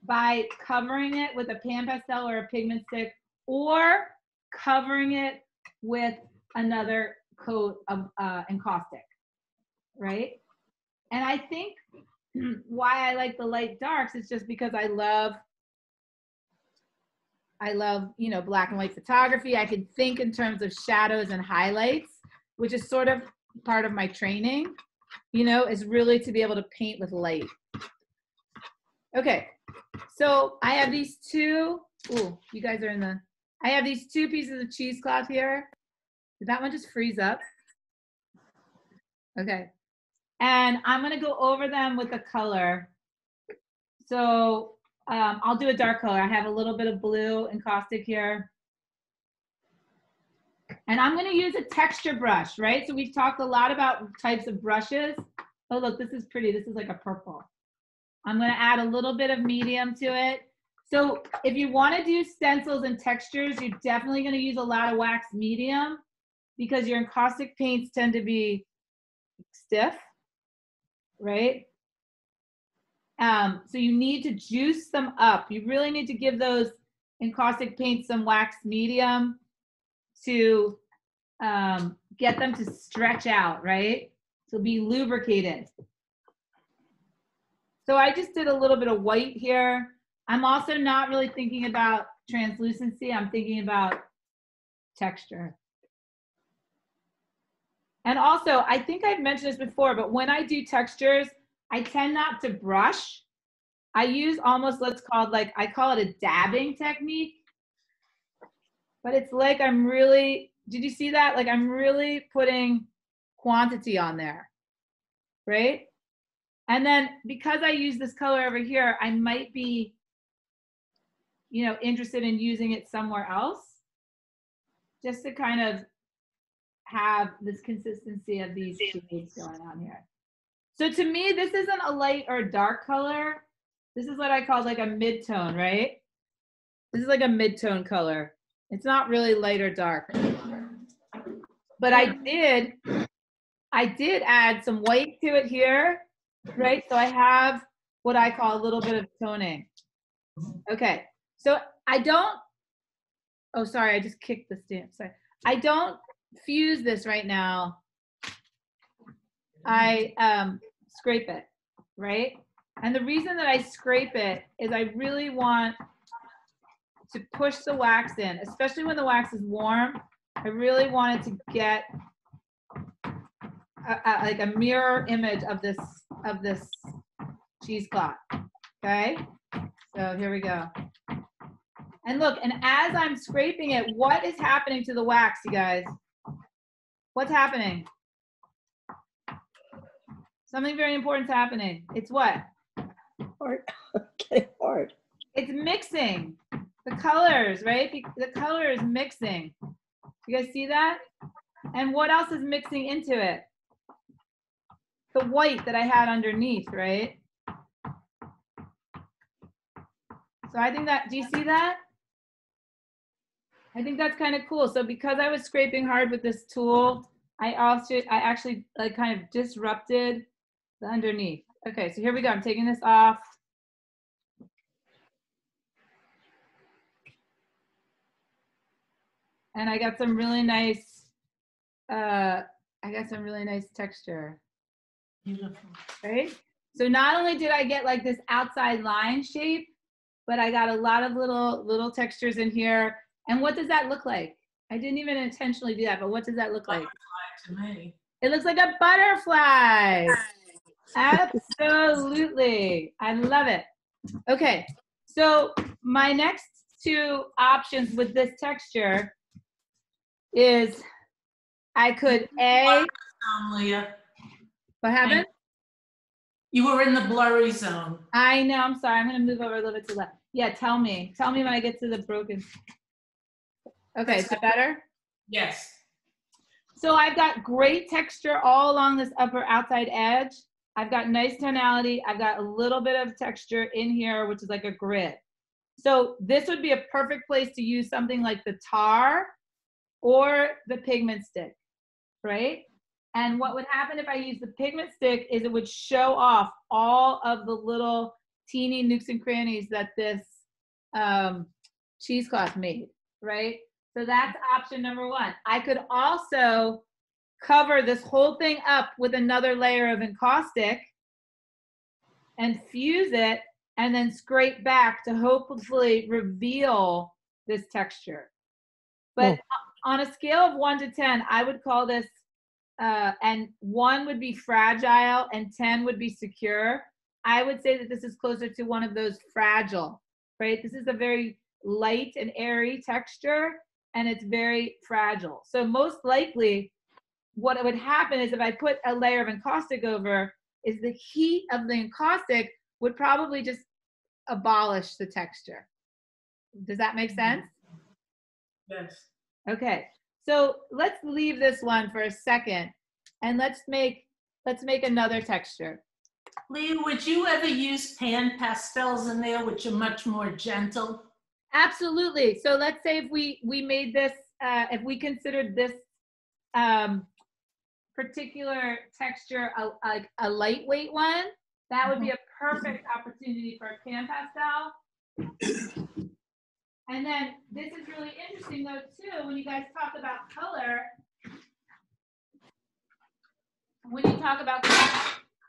by covering it with a pan pastel or a pigment stick, or covering it with another coat of encaustic, right? And I think why I like the light darks is just because I love I love, you know, black and white photography. I can think in terms of shadows and highlights, which is sort of part of my training, you know, is really to be able to paint with light. Okay, so I have these two, ooh, you guys are in the, I have these two pieces of cheesecloth here. Did that one just freeze up? Okay, and I'm gonna go over them with a color. So I'll do a dark color. I have a little bit of blue encaustic here. And I'm gonna use a texture brush, right? So we've talked a lot about types of brushes. Oh, look, this is pretty. This is like a purple. I'm gonna add a little bit of medium to it. So if you wanna do stencils and textures, you're definitely gonna use a lot of wax medium because your encaustic paints tend to be stiff, right? So you need to juice them up. You really need to give those encaustic paints some wax medium to get them to stretch out, right? So be lubricated. So I just did a little bit of white here. I'm also not really thinking about translucency. I'm thinking about texture. And also, I think I've mentioned this before, but when I do textures, I tend not to brush. I use almost, let's call it like, I call it a dabbing technique. But it's like I'm really, did you see that? Like I'm really putting quantity on there, right? And then because I use this color over here, I might be, you know, interested in using it somewhere else just to kind of have this consistency of these shades going on here. So to me, this isn't a light or dark color. This is what I call like a mid-tone, right? This is like a mid-tone color. It's not really light or dark. But I did add some white to it here, right? So I have what I call a little bit of toning. Okay, so I don't, oh, sorry, I just kicked the stamp, sorry. I don't fuse this right now. I scrape it, right? And the reason that I scrape it is I really want to push the wax in, especially when the wax is warm. I really wanted to get like a mirror image of this cheesecloth. Okay, so here we go. And look, and as I'm scraping it, what is happening to the wax, you guys? What's happening? Something very important is happening. It's what? Hard. Okay, hard. It's mixing the colors, right? The color is mixing. You guys see that? And what else is mixing into it? The white that I had underneath, right? So I think that, do you see that? I think that's kind of cool. So because I was scraping hard with this tool, I actually like kind of disrupted the underneath. Okay, so here we go. I'm taking this off. And I got some really nice, texture. Beautiful. Right? So not only did I get like this outside line shape, but I got a lot of little textures in here. And what does that look like? I didn't even intentionally do that, but what does that look like? To me. It looks like a butterfly. Absolutely. I love it. Okay, so my next two options with this texture is I could Leah. What happened? You were in the blurry zone. I know, I'm sorry. I'm gonna move over a little bit to the left. Yeah, tell me when I get to the broken. Okay, is that better? Yes. So I've got great texture all along this upper outside edge. I've got nice tonality. I've got a little bit of texture in here, which is like a grid. So this would be a perfect place to use something like the tar or the pigment stick, right? And what would happen if I use the pigment stick is it would show off all of the little teeny nooks and crannies that this cheesecloth made, right? So that's option number one. I could also cover this whole thing up with another layer of encaustic and fuse it and then scrape back to hopefully reveal this texture. But on a scale of 1 to 10, I would call this, and 1 would be fragile and 10 would be secure. I would say that this is closer to one of those fragile, right? This is a very light and airy texture, and it's very fragile. So most likely, what would happen is if I put a layer of encaustic over, is the heat of the encaustic would probably just abolish the texture. Does that make sense? Yes. Okay, so let's leave this one for a second, and let's make another texture. Lee, would you ever use pan pastels in there, which are much more gentle? Absolutely. So let's say if we made this, if we considered this particular texture like a lightweight one, that would be a perfect opportunity for a pan pastel. And then this is really interesting though too, when you guys talk about color, when you talk about,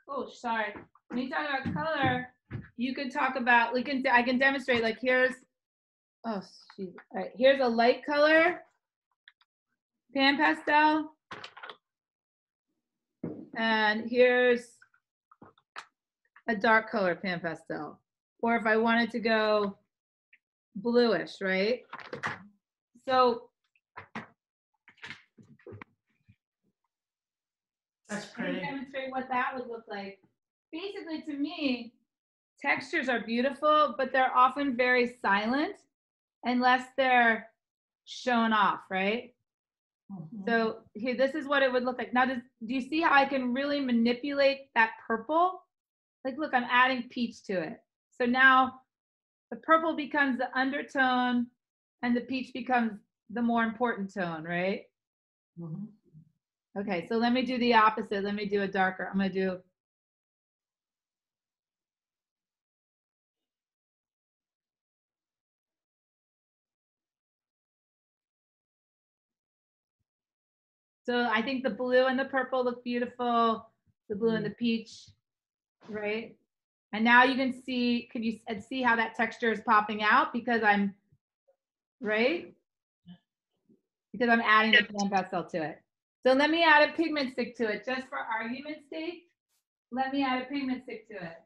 oh, sorry. When you talk about color, you can talk about, I can demonstrate, like here's, oh, geez. All right, here's a light color pan pastel. And here's a dark color pan pastel. Or if I wanted to go bluish, right? So That's I can pretty. demonstrate what that would look like. Basically, to me, textures are beautiful, but they're often very silent unless they're shown off, right? So here, this is what it would look like. Now, do you see how I can really manipulate that purple? Like, look, I'm adding peach to it. So now the purple becomes the undertone and the peach becomes the more important tone, right? Okay, so let me do the opposite. Let me do a darker. I'm gonna do, so I think the blue and the purple look beautiful. The blue and the peach, right? And now you can see, can you see how that texture is popping out because I'm, right? Because I'm adding the pan pastel to it. So let me add a pigment stick to it, just for argument's sake. Let me add a pigment stick to it.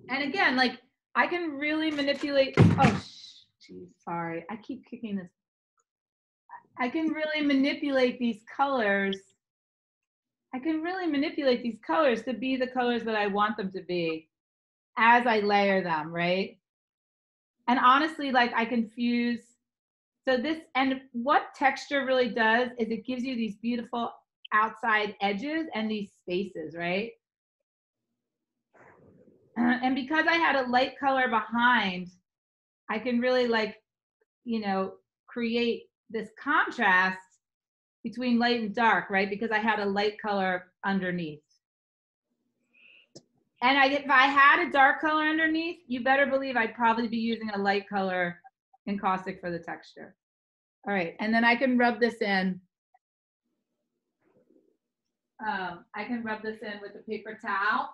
And again, like I can really manipulate, oh, geez, sorry. I keep kicking this. I can really manipulate these colors. I can really manipulate these colors to be the colors that I want them to be as I layer them, right? And honestly, like I can fuse. So this, and what texture really does is it gives you these beautiful outside edges and these spaces, right? And because I had a light color behind, I can really like, you know, create this contrast between light and dark, right? Because I had a light color underneath. And if I had a dark color underneath, you better believe I'd probably be using a light color encaustic for the texture. All right, and then I can rub this in. I can rub this in with a paper towel,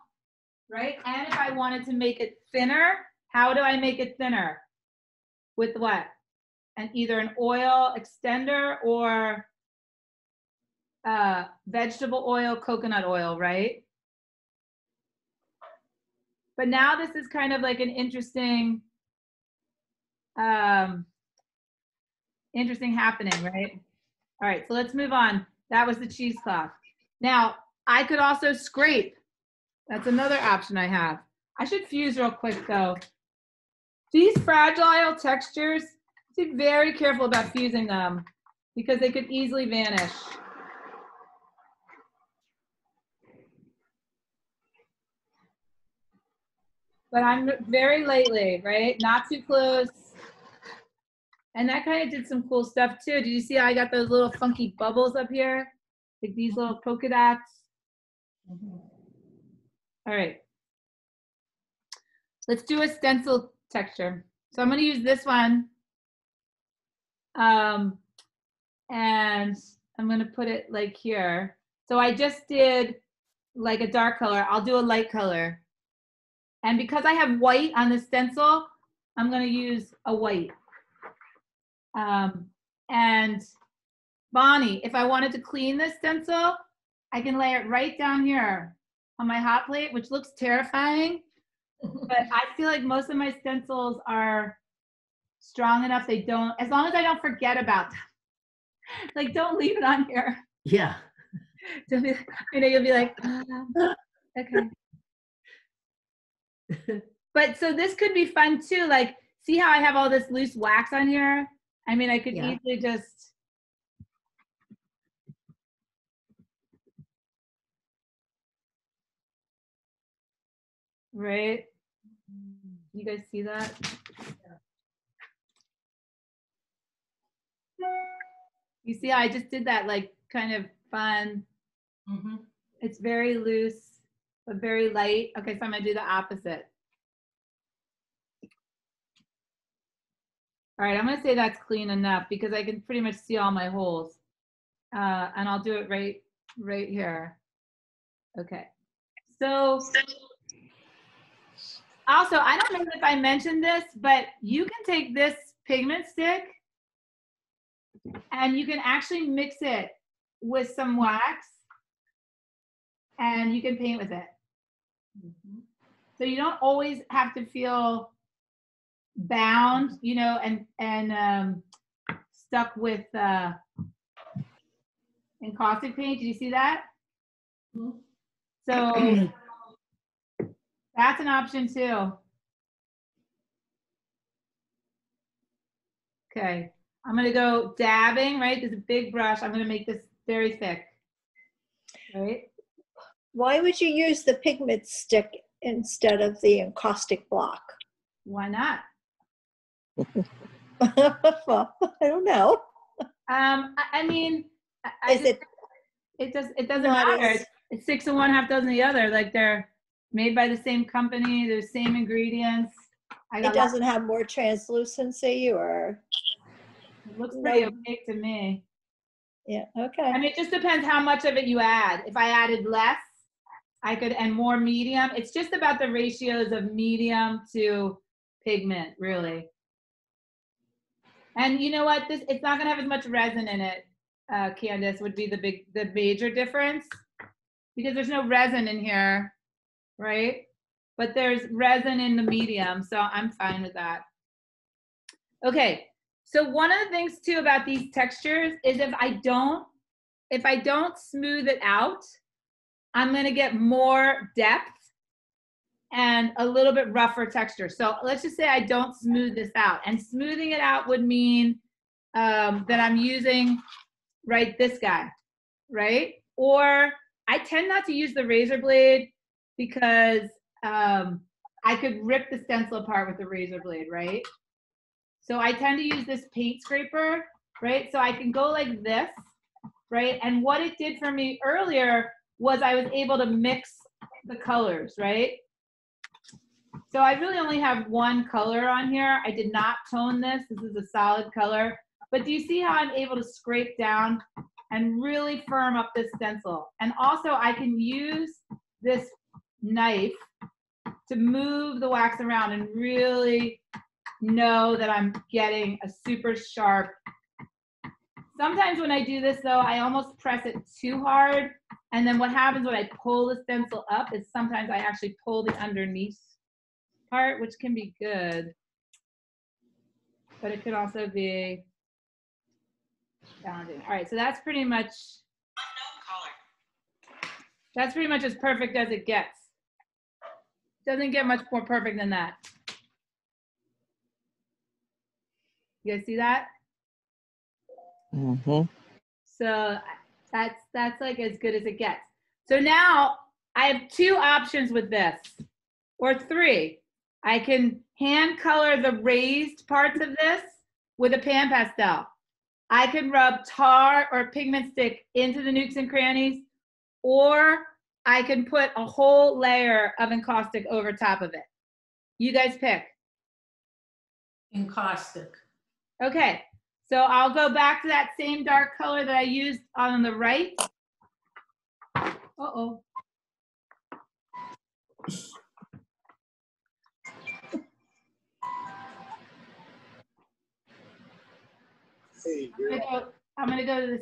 right? And if I wanted to make it thinner, how do I make it thinner? With what? And either an oil extender or vegetable oil, coconut oil, right? But now this is kind of like an interesting, interesting happening, right? All right, so let's move on. That was the cheesecloth. Now, I could also scrape. That's another option I have. I should fuse real quick though. These fragile textures, be very careful about fusing them because they could easily vanish. But I'm very lightly, right? Not too close. And that kind of did some cool stuff too. Did you see how I got those little funky bubbles up here? Like these little polka dots. All right. Let's do a stencil texture. So I'm going to use this one. And I'm going to put it like here. So I just did like a dark color. I'll do a light color. And because I have white on the stencil, I'm going to use a white. And Bonnie, if I wanted to clean this stencil, I can lay it right down here on my hot plate, which looks terrifying. But I feel like most of my stencils are strong enough they don't, as long as I don't forget about them. Like, don't leave it on here. Yeah. You'll be like, okay. But so this could be fun too. Like, see how I have all this loose wax on here? I mean, I could easily just. Right? You guys see that? You see how I just did that, like, kind of fun. Mm-hmm. It's very loose, but very light. Okay, so I'm gonna do the opposite. All right, I'm gonna say that's clean enough because I can pretty much see all my holes. And I'll do it right here. Okay, so also, I don't know if I mentioned this, but you can take this pigment stick and you can actually mix it with some wax and you can paint with it. Mm-hmm. So you don't always have to feel bound, you know, and stuck with encaustic paint. Did you see that? Mm-hmm. So that's an option too. Okay, I'm gonna go dabbing, right? There's a big brush. I'm gonna make this very thick, right? Why would you use the pigment stick instead of the encaustic block? Why not? Well, I don't know. I mean, it doesn't matter. It's 6 of one, half dozen of the other. Like, they're made by the same company, the same ingredients. It doesn't have more translucency, or it looks pretty opaque to me. Yeah, okay. I mean, it just depends how much of it you add. If I added less, I could, and more medium. It's just about the ratios of medium to pigment, really. And you know what? It's not gonna have as much resin in it, Candace, would be the major difference, because there's no resin in here, right? But there's resin in the medium, so I'm fine with that. Okay, so one of the things too about these textures is if I don't smooth it out, I'm gonna get more depth and a little bit rougher texture. So let's just say I don't smooth this out, and smoothing it out would mean that I'm using, right, this guy, right? Or I tend not to use the razor blade because I could rip the stencil apart with the razor blade, right? So I tend to use this paint scraper, right? So I can go like this, right? And what it did for me earlier was I was able to mix the colors, right? So I really only have one color on here. I did not tone this. This is a solid color. But do you see how I'm able to scrape down and really firm up this stencil? And also I can use this knife to move the wax around and really know that I'm getting a super sharp. Sometimes when I do this though, I almost press it too hard. And then what happens when I pull the stencil up is sometimes I actually pull the underneath part, which can be good, but it could also be challenging. All right, so that's pretty much as perfect as it gets. Doesn't get much more perfect than that. You guys see that? Mm-hmm. So that's like as good as it gets. So now I have two options with this, or three. I can hand color the raised parts of this with a pan pastel. I can rub tar or pigment stick into the nooks and crannies, or I can put a whole layer of encaustic over top of it. You guys pick. Encaustic. Okay, so I'll go back to that same dark color that I used on the right. Uh-oh. Hey, girl. I'm gonna go to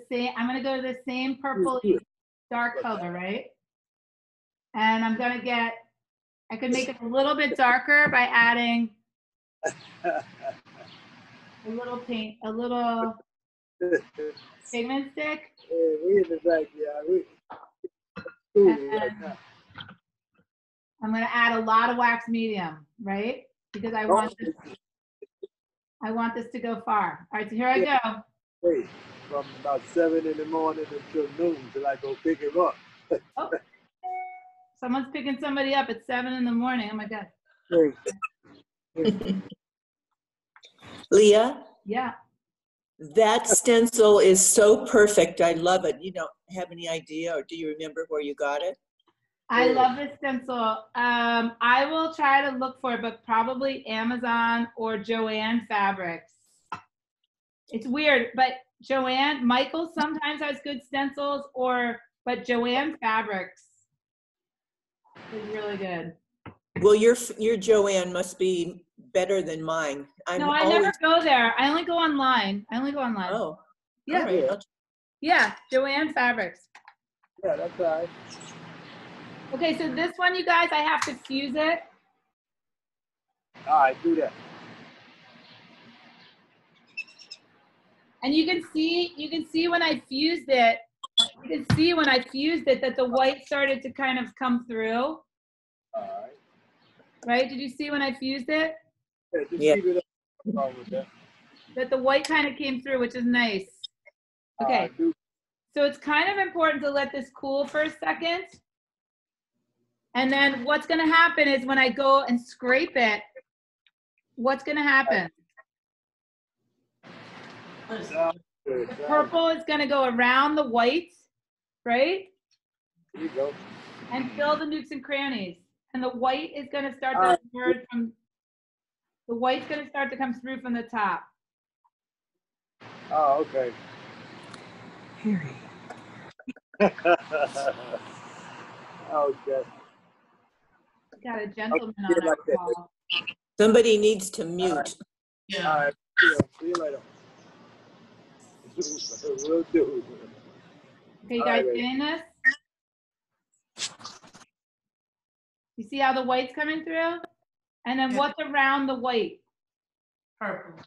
the same purple dark color, right? And I'm gonna get, I could make it a little bit darker by adding a little paint, a little pigment stick. Hey, we in the backyard. We cool right now. I'm gonna add a lot of wax medium, right? Because I want this to go far. All right, so here I go. Hey, from about 7 in the morning until noon till I go pick him up. Oh, someone's picking somebody up at 7 in the morning. Oh my God. Hey. Leah, Yeah. that stencil is so perfect. I love it. You don't have any idea, or do you remember where you got it? I love this stencil. I will try to look for it, but probably Amazon or Joanne Fabrics. It's weird, but Michael sometimes has good stencils, but Joanne Fabrics is really good. Well, your Joanne must be better than mine. No, I never go there. I only go online. Oh, yeah. All right. Yeah, Joanne Fabrics. Yeah, that's all right. Okay, so this one, you guys, I have to fuse it. All right, do that. And you can see when I fused it, that the white started to kind of come through. All right. Right? Did you see when I fused it? Yeah, just Yeah. keep it up. What's wrong with that? That the white kind of came through, which is nice. Okay, so it's kind of important to let this cool for a second. And then what's gonna happen is when I go and scrape it, what's gonna happen? The purple is gonna go around the white, right? There you go. And fill the nooks and crannies. And the white is gonna start to emerge from, the white's gonna start to come through from the top. Oh, okay. Okay. Got a gentleman on our call. Somebody needs to mute. Yeah. All right. See you later. We'll do. Okay, you guys getting this? You see how the white's coming through? And then what's around the white? Purple.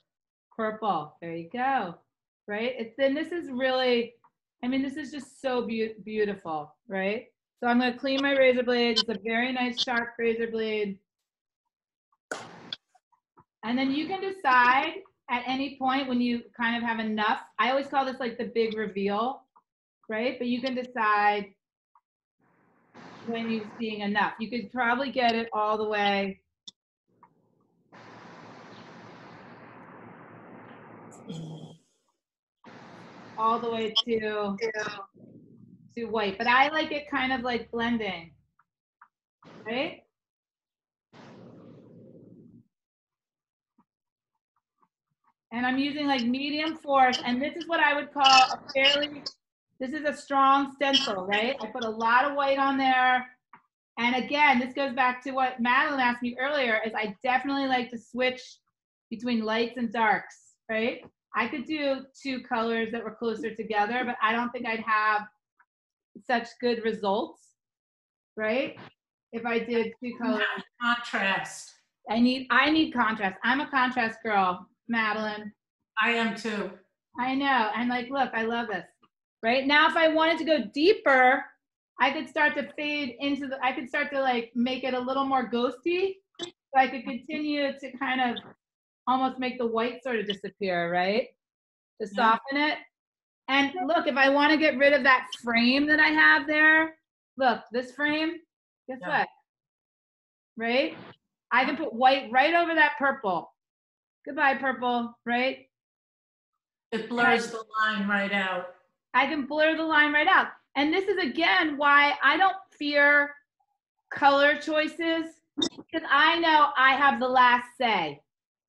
Purple. There you go. Right? This is really, I mean, this is just so beautiful, right? So I'm going to clean my razor blade. It's a very nice sharp razor blade. And then you can decide at any point when you kind of have enough. I always call this like the big reveal, right? But you can decide when you're seeing enough. You could probably get it all the way. All the way to white, but I like it kind of like blending, right? And I'm using like medium force, and this is what I would call this is a strong stencil, right? I put a lot of white on there. And again, this goes back to what Madeline asked me earlier, is I definitely like to switch between lights and darks, right? I could do 2 colors that were closer together, but I don't think I'd have such good results, right? If I did 2 colors. Contrast. I need contrast. I'm a contrast girl, Madeline. I am too. I know. And like, look, I love this. Right now, if I wanted to go deeper, I could start to fade into I could start to like make it a little more ghosty. So I could continue to kind of almost make the white sort of disappear, right? To soften it. And look, if I want to get rid of that frame that I have there, look, this frame, guess what? Right? I can put white right over that purple. Goodbye, purple, right? It blurs the line right out. I can blur the line right out. And this is, again, why I don't fear color choices, because I know I have the last say.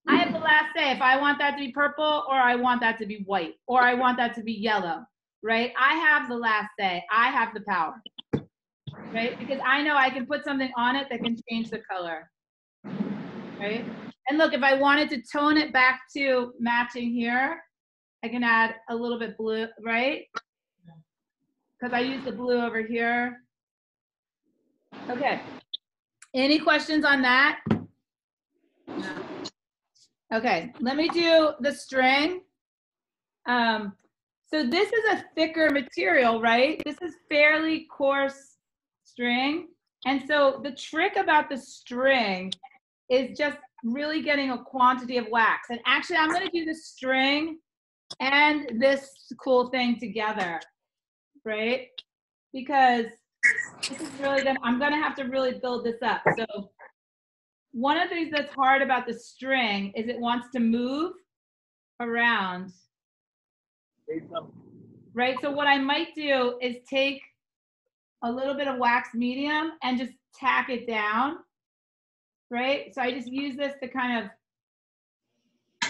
I have the last say if I want that to be purple or I want that to be white or I want that to be yellow, right? I have the last say. I have the power, right? Because I know I can put something on it that can change the color, right? And look, if I wanted to tone it back to matching here, I can add a little bit blue, right? Because I use the blue over here. Okay. Any questions on that? Okay, let me do the string. So this is a thicker material, right? This is fairly coarse string. And so the trick about the string is just really getting a quantity of wax. And actually, I'm gonna do the string and this cool thing together, right? Because this is really gonna, I'm gonna have to really build this up. So one of the things that's hard about the string is it wants to move around. Right, so what I might do is take a little bit of wax medium and just tack it down, right? So I just use this to kind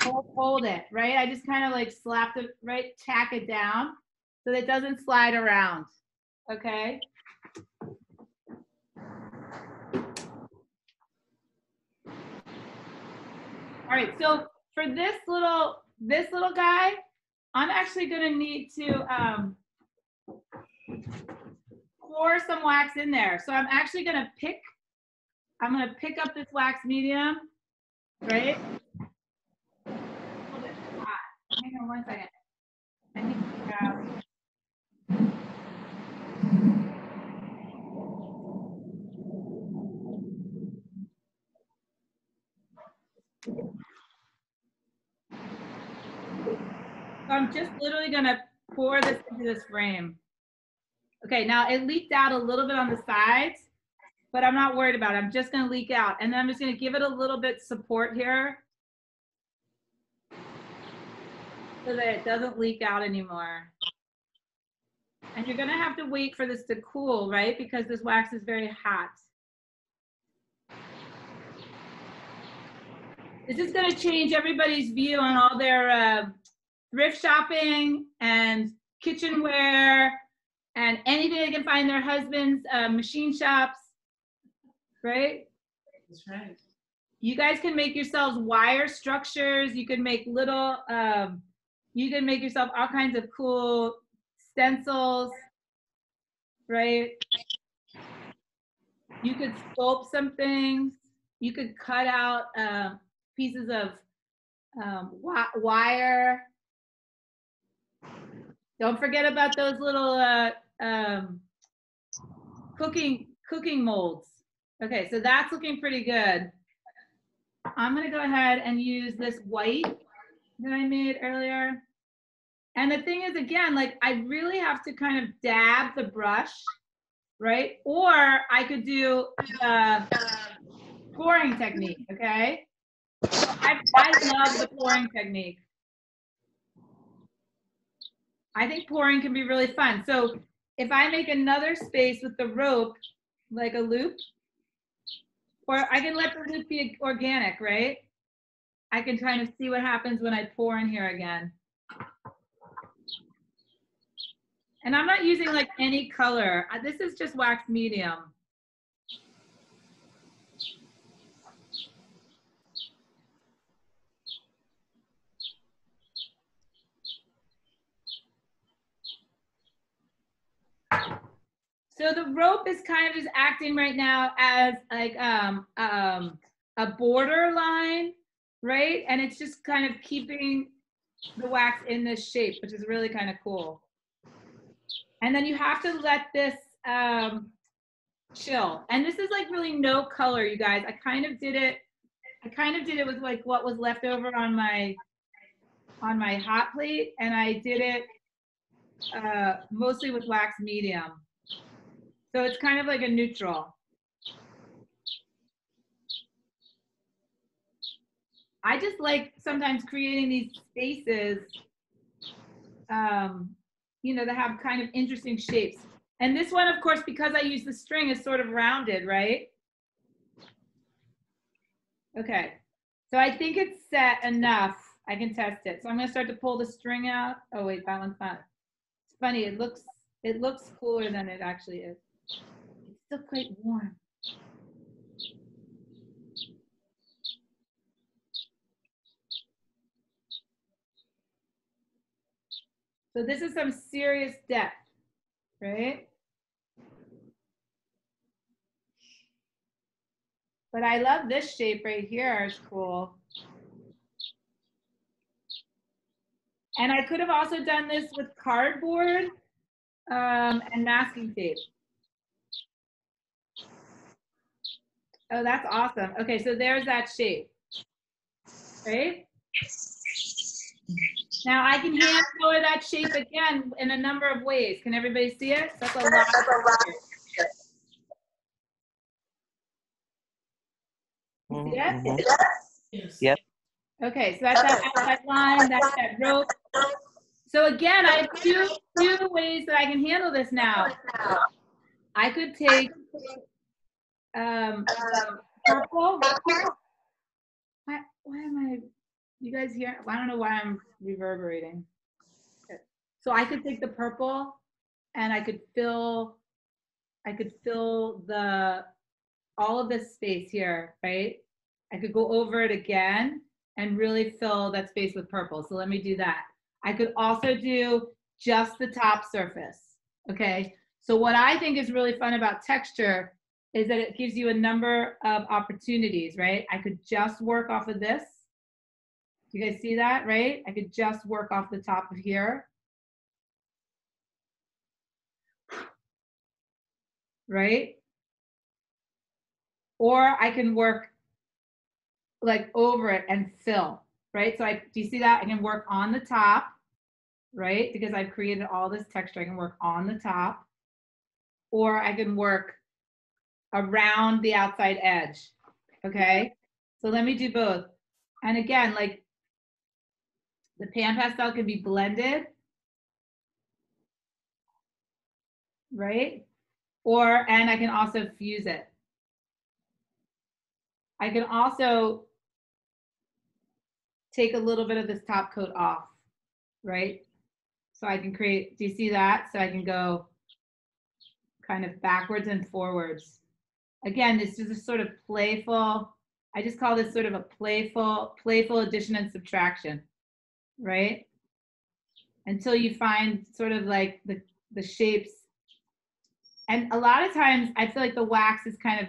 of hold it, right? I just kind of like slap it, right, tack it down so that it doesn't slide around, okay? All right, so for this little guy, I'm actually gonna need to pour some wax in there. So I'm actually gonna pick up this wax medium, right? Hold it hot. Hang on one second. I need to grab. So I'm just literally gonna pour this into this frame. Okay, now it leaked out a little bit on the sides, but I'm not worried about it. I'm just gonna leak out. And then I'm just gonna give it a little bit support here so that it doesn't leak out anymore. And you're gonna have to wait for this to cool, right? Because this wax is very hot. This is gonna change everybody's view on all their thrift shopping and kitchenware and anything they can find their husband's machine shops, right? That's right. You guys can make yourselves wire structures. You can make little, you can make yourself all kinds of cool stencils, right? You could sculpt some things. You could cut out pieces of wire. Don't forget about those little cooking molds. Okay, so that's looking pretty good. I'm gonna go ahead and use this white that I made earlier. And the thing is, again, like I really have to kind of dab the brush, right? Or I could do the pouring technique, okay? So I love the pouring technique. I think pouring can be really fun. So if I make another space with the rope, like a loop, or I can let the loop be organic, right? I can try to see what happens when I pour in here again. And I'm not using like any color. This is just wax medium. So the rope is kind of just acting right now as like a border line, right? And it's just kind of keeping the wax in this shape, which is really kind of cool. And then you have to let this chill. And this is like really no color, you guys. I kind of did it with like what was left over on my hot plate, and I did it mostly with wax medium. So it's kind of like a neutral. I just like sometimes creating these spaces, you know, that have kind of interesting shapes. And this one, of course, because I use the string, is sort of rounded, right? Okay, so I think it's set enough. I can test it. So I'm gonna start to pull the string out. Oh wait, that one's not. It's funny, it looks cooler than it actually is. It's still quite warm. So this is some serious depth, right? But I love this shape right here. It's cool. And I could have also done this with cardboard and masking tape. Oh, that's awesome. Okay, so there's that shape, right? Now I can hand color that shape again in a number of ways. Can everybody see it? That's a lot. You see it? Yes. Yep. Okay, so that's that outside line, that's that rope. So again, I have two ways that I can handle this now. I could take purple. Why am I, you guys hear? I don't know why I'm reverberating. Okay. So I could take the purple and I could fill all of this space here, right? I could go over it again and really fill that space with purple. So let me do that. I could also do just the top surface, okay? So what I think is really fun about texture is that it gives you a number of opportunities, right? I could just work off of this. Do you guys see that, right? I could just work off the top of here. Right? Or I can work like over it and fill, right? So do you see that? I can work on the top, right? Because I've created all this texture, I can work on the top. Or I can work around the outside edge, okay? So let me do both. And again, like the pan pastel can be blended, right? And I can also fuse it. I can also take a little bit of this top coat off, right? So I can create, do you see that? So I can go kind of backwards and forwards. Again, this is a sort of playful, I just call this sort of a playful addition and subtraction, right? Until you find sort of like the shapes. And a lot of times I feel like the wax is kind of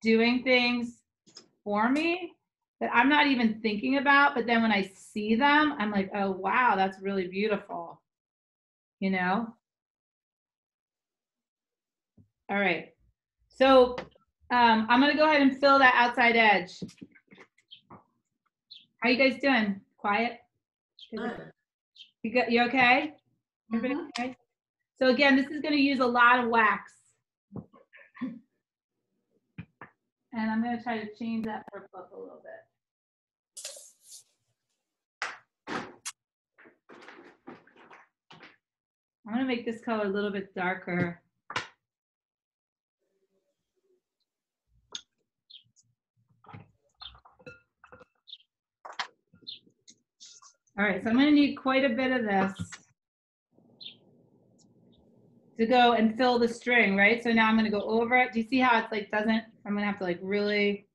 doing things for me that I'm not even thinking about, but then when I see them, I'm like, oh, wow, that's really beautiful, you know? All right, so I'm gonna go ahead and fill that outside edge. How you guys doing? Quiet? Good. You okay? Everybody okay? So again, this is gonna use a lot of wax. And I'm gonna try to change that purple up a little bit. I'm gonna make this color a little bit darker. All right, so I'm gonna need quite a bit of this to go and fill the string, right? So now I'm gonna go over it. Do you see how it's like doesn't, I'm gonna have to like really,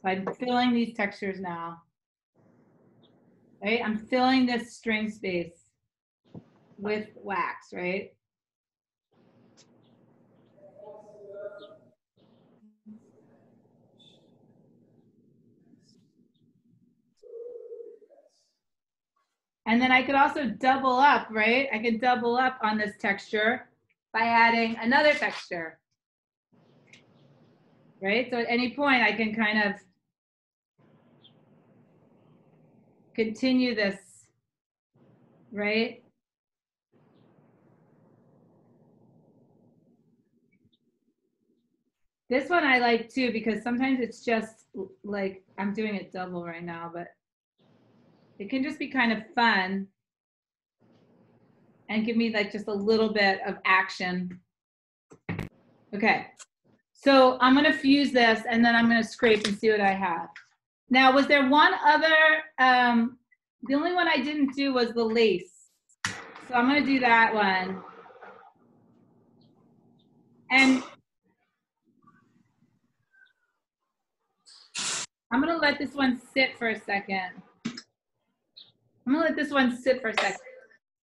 so I'm filling these textures now, right? I'm filling this string space with wax, right? And then I could also double up, right? I can double up on this texture by adding another texture, right? So at any point I can kind of continue this, right? This one I like too, because sometimes it's just like, I'm doing it double right now, but it can just be kind of fun and give me like just a little bit of action. Okay, so I'm gonna fuse this and then I'm gonna scrape and see what I have. Now, was there one other, the only one I didn't do was the lace. So I'm gonna do that one. And I'm gonna let this one sit for a second. I'm gonna let this one sit for a second.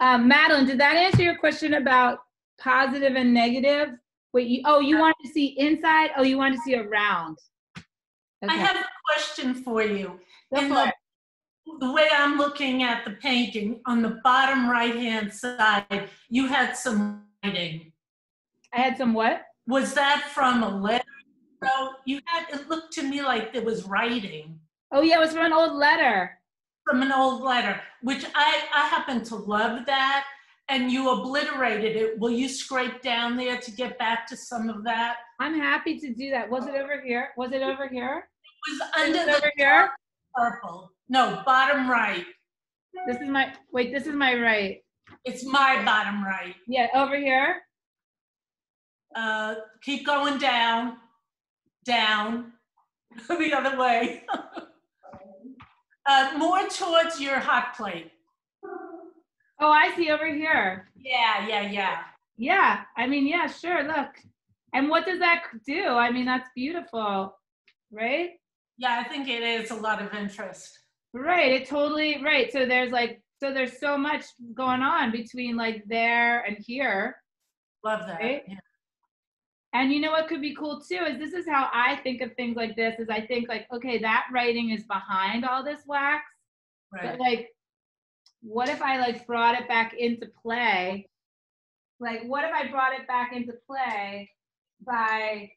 Madeline, did that answer your question about positive and negative? Wait, you wanted to see inside? Oh, you wanted to see around. I have a question for you. Go for it. The way I'm looking at the painting, on the bottom right-hand side, you had some writing. I had some what? Was that from a letter? So it looked to me like there was writing. Oh yeah, it was from an old letter. From an old letter, which I happen to love that, and you obliterated it. Will you scrape down there to get back to some of that? I'm happy to do that. Was it over here? Was it over here? It was under the over here? Purple. No, bottom right. This is my, wait, this is my right. It's my bottom right. Yeah, over here. Keep going down, down, the other way. More towards your hot plate. Oh, I see over here. Yeah. Yeah, I mean, yeah, sure, look. And what does that do? I mean, that's beautiful, right? Yeah, I think it is a lot of interest. Right, it totally, right. So there's so much going on between like there and here. Love that. Right? Yeah. And you know what could be cool too is this is how I think of things like this is I think like, okay, that writing is behind all this wax. Right. But like, what if I like brought it back into play? Like, what if I brought it back into play by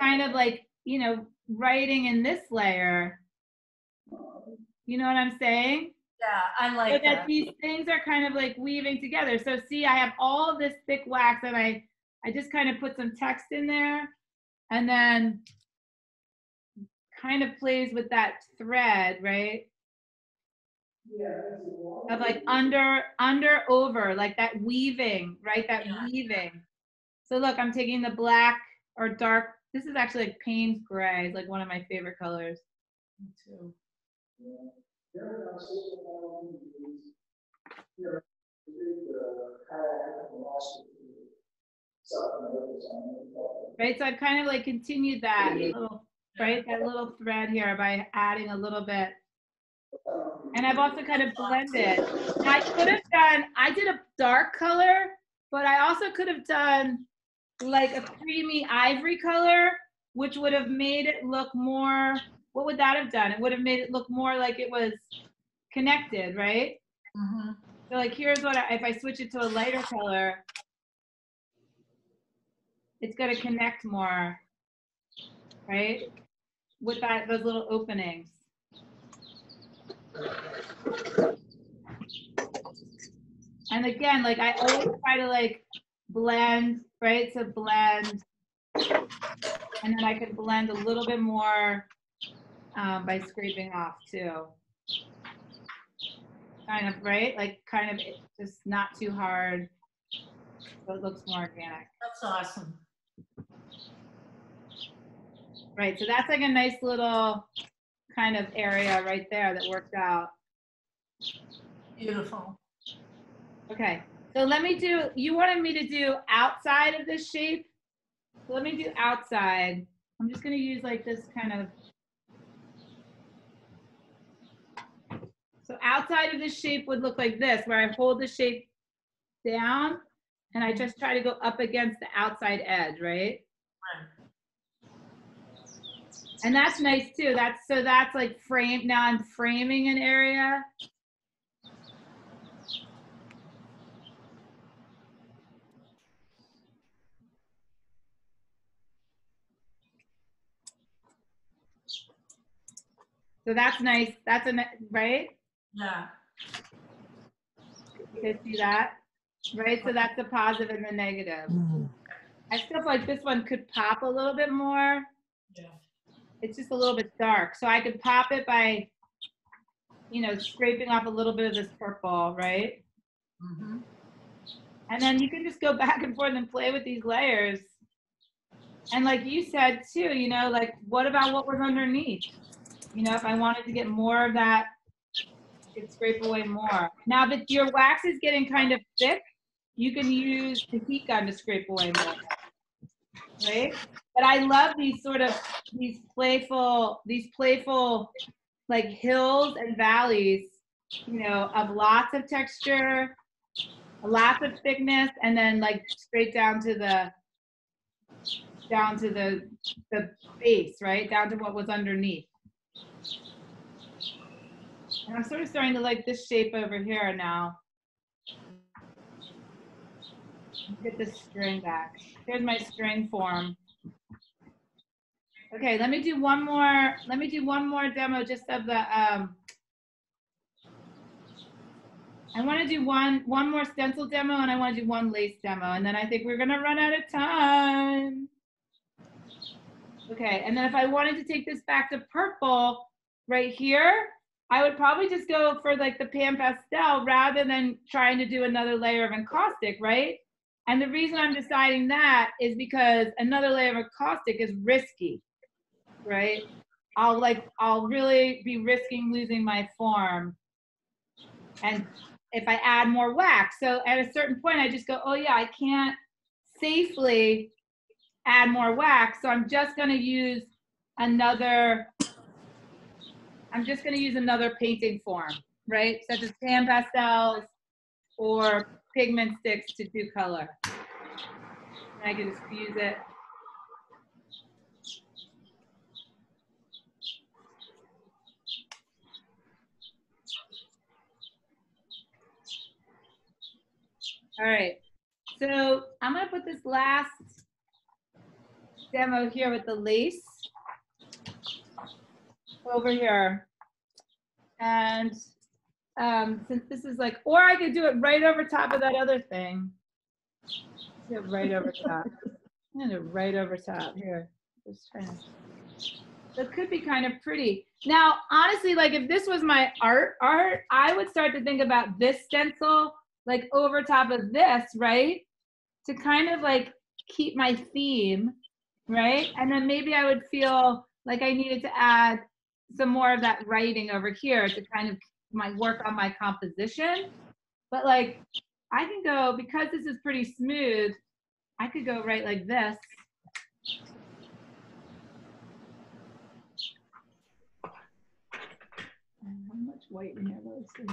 kind of like, you know, writing in this layer? You know what I'm saying? Yeah, I like so that. These things are kind of like weaving together. So see, I have all of this thick wax and I just kind of put some text in there and then kind of plays with that thread, right? Of like under, over, like that weaving, right? That weaving. So look, I'm taking the black or dark, this is actually like Payne's gray, it's like one of my favorite colors. Me too. Right, so I've kind of like continued that little, right, that little thread here by adding a little bit. And I've also kind of blended. Now I could have done, I did a dark color, but I also could have done like a creamy ivory color, which would have made it look more, what would that have done? It would have made it look more like it was connected, right? Mm-hmm. So like here's what if I switch it to a lighter color, it's going to connect more, right? With that, those little openings. And again, like I always try to like blend, right? So blend, and then I could blend a little bit more by scraping off too. Kind of, right? Like kind of just not too hard, so it looks more organic. That's awesome. Right, so that's like a nice little kind of area right there that worked out. Beautiful. Okay, so let me do, you wanted me to do outside of this shape. So let me do outside. I'm just gonna use like this kind of, so outside of this shape would look like this, where I hold the shape down and I just try to go up against the outside edge, right? And that's nice too. That's like frame, now I'm framing an area. So that's nice. That's right? Yeah. You guys see that? Right? So that's the positive and the negative. I still feel like this one could pop a little bit more. Yeah. It's just a little bit dark. So I could pop it by, you know, scraping off a little bit of this purple, right? Mm-hmm. And then you can just go back and forth and play with these layers. And like you said too, you know, like what about what was underneath? You know, if I wanted to get more of that, I could scrape away more. Now that your wax is getting kind of thick, you can use the heat gun to scrape away more, right? But I love these sort of, these playful like hills and valleys you know, of lots of texture, lots of thickness, and then like straight down to the base, right? Down to what was underneath. And I'm sort of starting to like this shape over here now. Get this string back. Here's my string form. Okay, let me do one more. Let me do one more demo just of the. I want to do one more stencil demo, and I want to do one lace demo, and then I think we're gonna run out of time. Okay, and then if I wanted to take this back to purple right here, I would probably just go for like the pan pastel rather than trying to do another layer of encaustic, right? And the reason I'm deciding that is because another layer of encaustic is risky, right? I'll really be risking losing my form. And if I add more wax, so at a certain point I just go, oh yeah, I can't safely add more wax, so I'm just gonna use another painting form, right? Such as pan pastels or pigment sticks to do color. And I can just fuse it. All right, so I'm gonna put this last demo here with the lace over here. And since this is like, or I could do it right over top of that other thing. Do it right over top. I'm gonna do it right over top here. Just trying to. So it could be kind of pretty. Now, honestly, like if this was my art, I would start to think about this stencil like over top of this, right? To kind of like keep my theme, right? And then maybe I would feel like I needed to add some more of that writing over here to kind of work on my composition. But like I can go, because this is pretty smooth, I could go right like this. How much white in here? Let's see.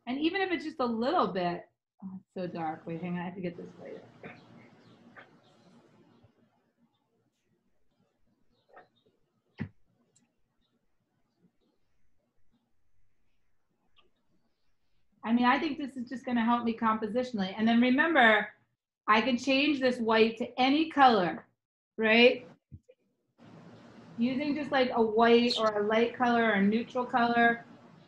And even if it's just a little bit, oh, it's so dark. Wait, hang on, I have to get this lighter. I mean, I think this is just gonna help me compositionally. And then remember, I can change this white to any color, right? Using just like a white or a light color or a neutral color,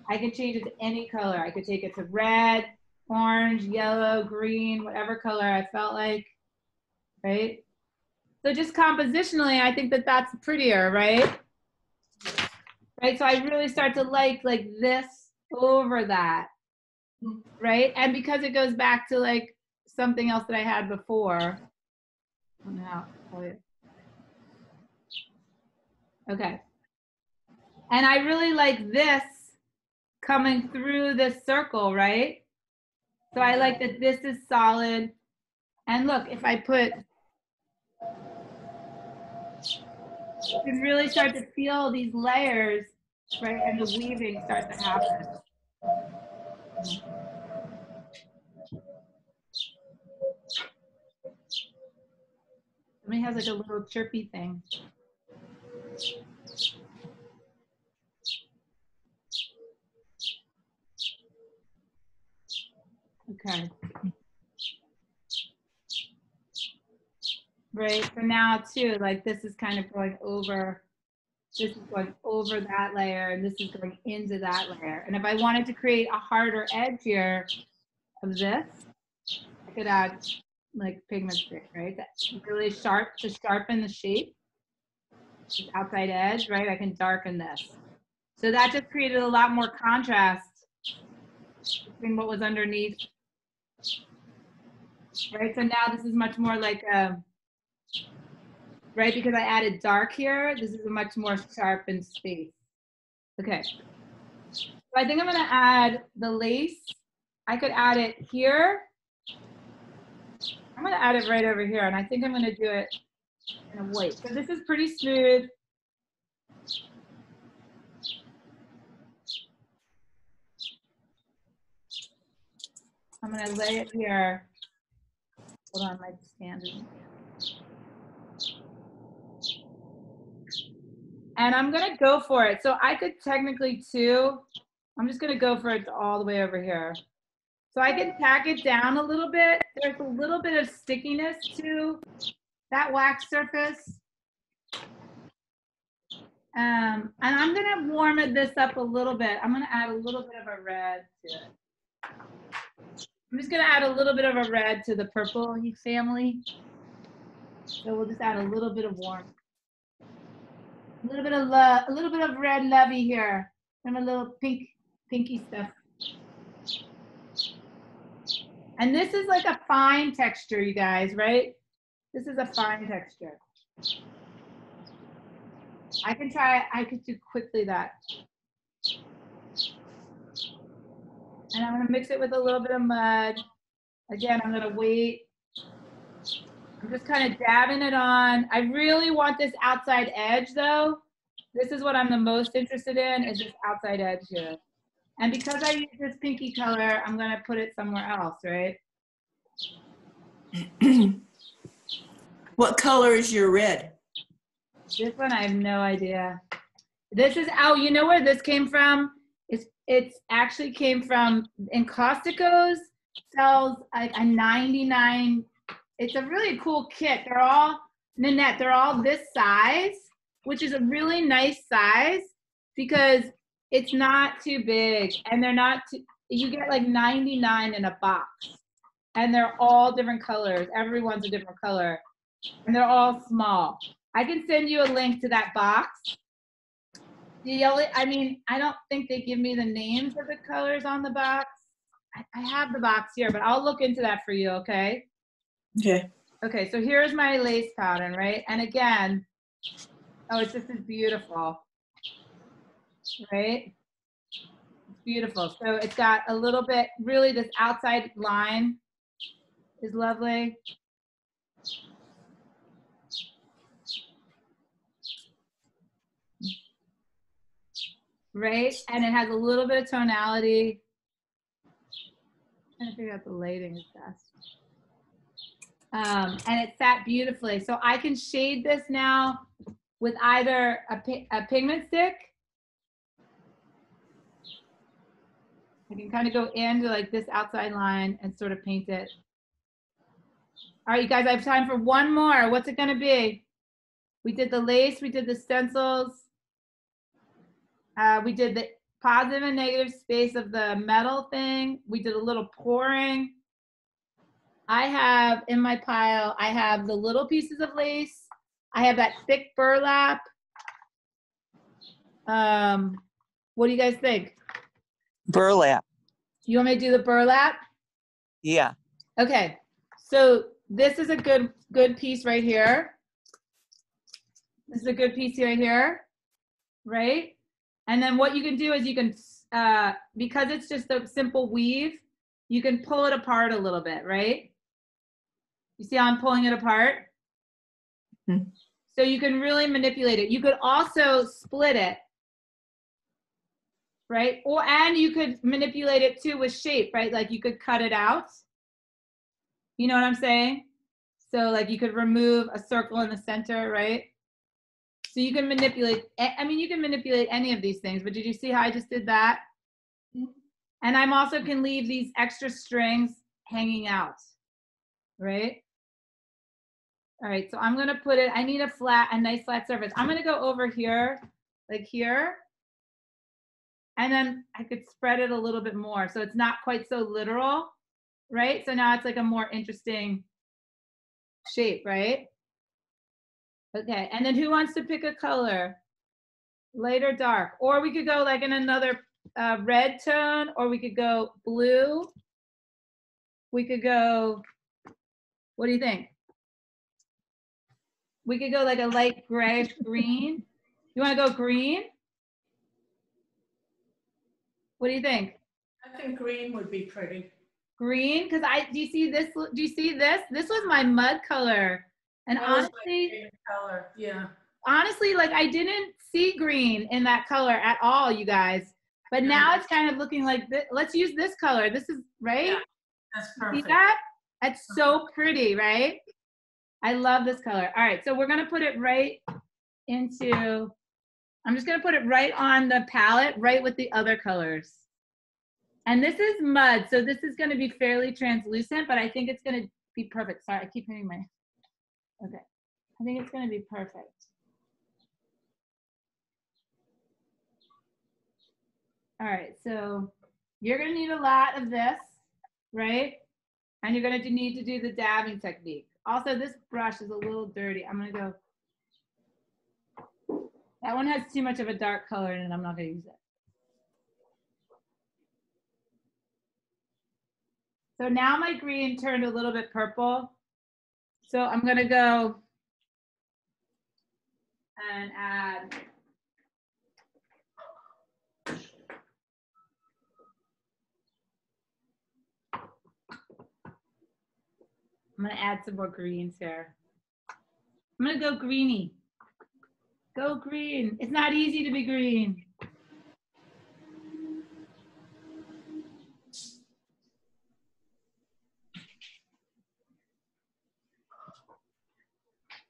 I can change it to any color. I could take it to red, orange, yellow, green, whatever color I felt like, right? So just compositionally, I think that that's prettier, right? Right, so I really start to like this over that, right? And because it goes back to like something else that I had before. Oh, now, okay. And I really like this coming through this circle, right? So I like that this is solid. And look, if I put, you can really start to feel these layers, right? And the weaving starts to happen. Somebody has like a little chirpy thing. Okay. Right, so now too, like this is kind of going over, this is going over that layer, and this is going into that layer. And if I wanted to create a harder edge here of this, I could add like pigment stick, right? That's really sharp to sharpen the shape. This outside edge, right? I can darken this. So that just created a lot more contrast between what was underneath. Right, so now this is much more like right, because I added dark here, this is a much more sharpened space. Okay, so I think I'm gonna add the lace. I could add it here. I'm gonna add it right over here, and I think I'm gonna do it in a white. So this is pretty smooth. I'm gonna lay it here. Hold on, my stand is. And I'm gonna go for it. So I could technically too, I'm just gonna go for it all the way over here. So I can tack it down a little bit. There's a little bit of stickiness to that wax surface. And I'm gonna warm this up a little bit. I'm gonna add a little bit of a red to it. I'm just gonna add a little bit of a red to the purple family. So we'll just add a little bit of warmth. A little bit of love, a little bit of red lovey here. And a little pinky stuff. And this is like a fine texture, you guys, right? This is a fine texture. I could do quickly that. And I'm gonna mix it with a little bit of mud. Again, I'm gonna wait. I'm just kind of dabbing it on. I really want this outside edge though. This is what I'm the most interested in, is this outside edge here. And because I use this pinky color, I'm gonna put it somewhere else, right? What color is your red? This one, I have no idea. This is, oh, you know where this came from? It's actually came from Encaustico's, sells like a 99, it's a really cool kit. They're all, Nanette, they're all this size, which is a really nice size because it's not too big and they're not too, you get like 99 in a box and they're all different colors. Everyone's a different color and they're all small. I can send you a link to that box. I mean, I don't think they give me the names of the colors on the box. I have the box here, but I'll look into that for you, okay? Okay. Okay, so here's my lace pattern, right? And again, oh, it's just as beautiful, right? It's beautiful. So it's got a little bit, really this outside line is lovely. Right? And it has a little bit of tonality. I'm trying to figure out the lighting is best. And it sat beautifully. So I can shade this now with either a pigment stick. I can kind of go into like this outside line and sort of paint it. All right, you guys, I have time for one more. What's it gonna be? We did the lace, we did the stencils. We did the positive and negative space of the metal thing. We did a little pouring. I have in my pile, I have the little pieces of lace. I have that thick burlap. What do you guys think? Burlap. You want me to do the burlap? Yeah. Okay, so this is a good piece right here. This is a good piece right here, right? And then what you can do is you can, because it's just a simple weave, you can pull it apart a little bit, right? You see how I'm pulling it apart? Mm-hmm. So you can really manipulate it. You could also split it, right? And you could manipulate it too with shape, right? Like you could cut it out. You know what I'm saying? So like you could remove a circle in the center, right? So you can manipulate, I mean, you can manipulate any of these things, but did you see how I just did that? And I'm also can leave these extra strings hanging out, right? All right, so I'm gonna put it, I need a nice flat surface. I'm gonna go over here, like here, and then I could spread it a little bit more so it's not quite so literal, right? So now it's like a more interesting shape, right? Okay, and then who wants to pick a color? Light or dark? Or we could go like in another red tone, or we could go blue. We could go, what do you think? We could go like a light grayish green. You wanna go green? What do you think? I think green would be pretty. Green, because do you see this? Do you see this? This was my mud color. And That was my honestly, favorite color. Yeah. honestly, like I didn't see green in that color at all, you guys. But now it's kind of looking like this. Let's use this color. This is, right? Yeah. That's See perfect. that? That's so pretty, right? I love this color. All right, so we're gonna put it right into, I'm just gonna put it right on the palette, right with the other colors. And this is mud, so this is gonna be fairly translucent, but I think it's gonna be perfect. Sorry, I keep hitting my, okay. I think it's gonna be perfect. All right, so you're gonna need a lot of this, right? And you're gonna need to do the dabbing technique. Also, this brush is a little dirty. I'm gonna go, that one has too much of a dark color in it. I'm not gonna use it. So now my green turned a little bit purple. So I'm gonna go and add I'm gonna add some more greens here. I'm gonna go greeny. Go green. It's not easy to be green.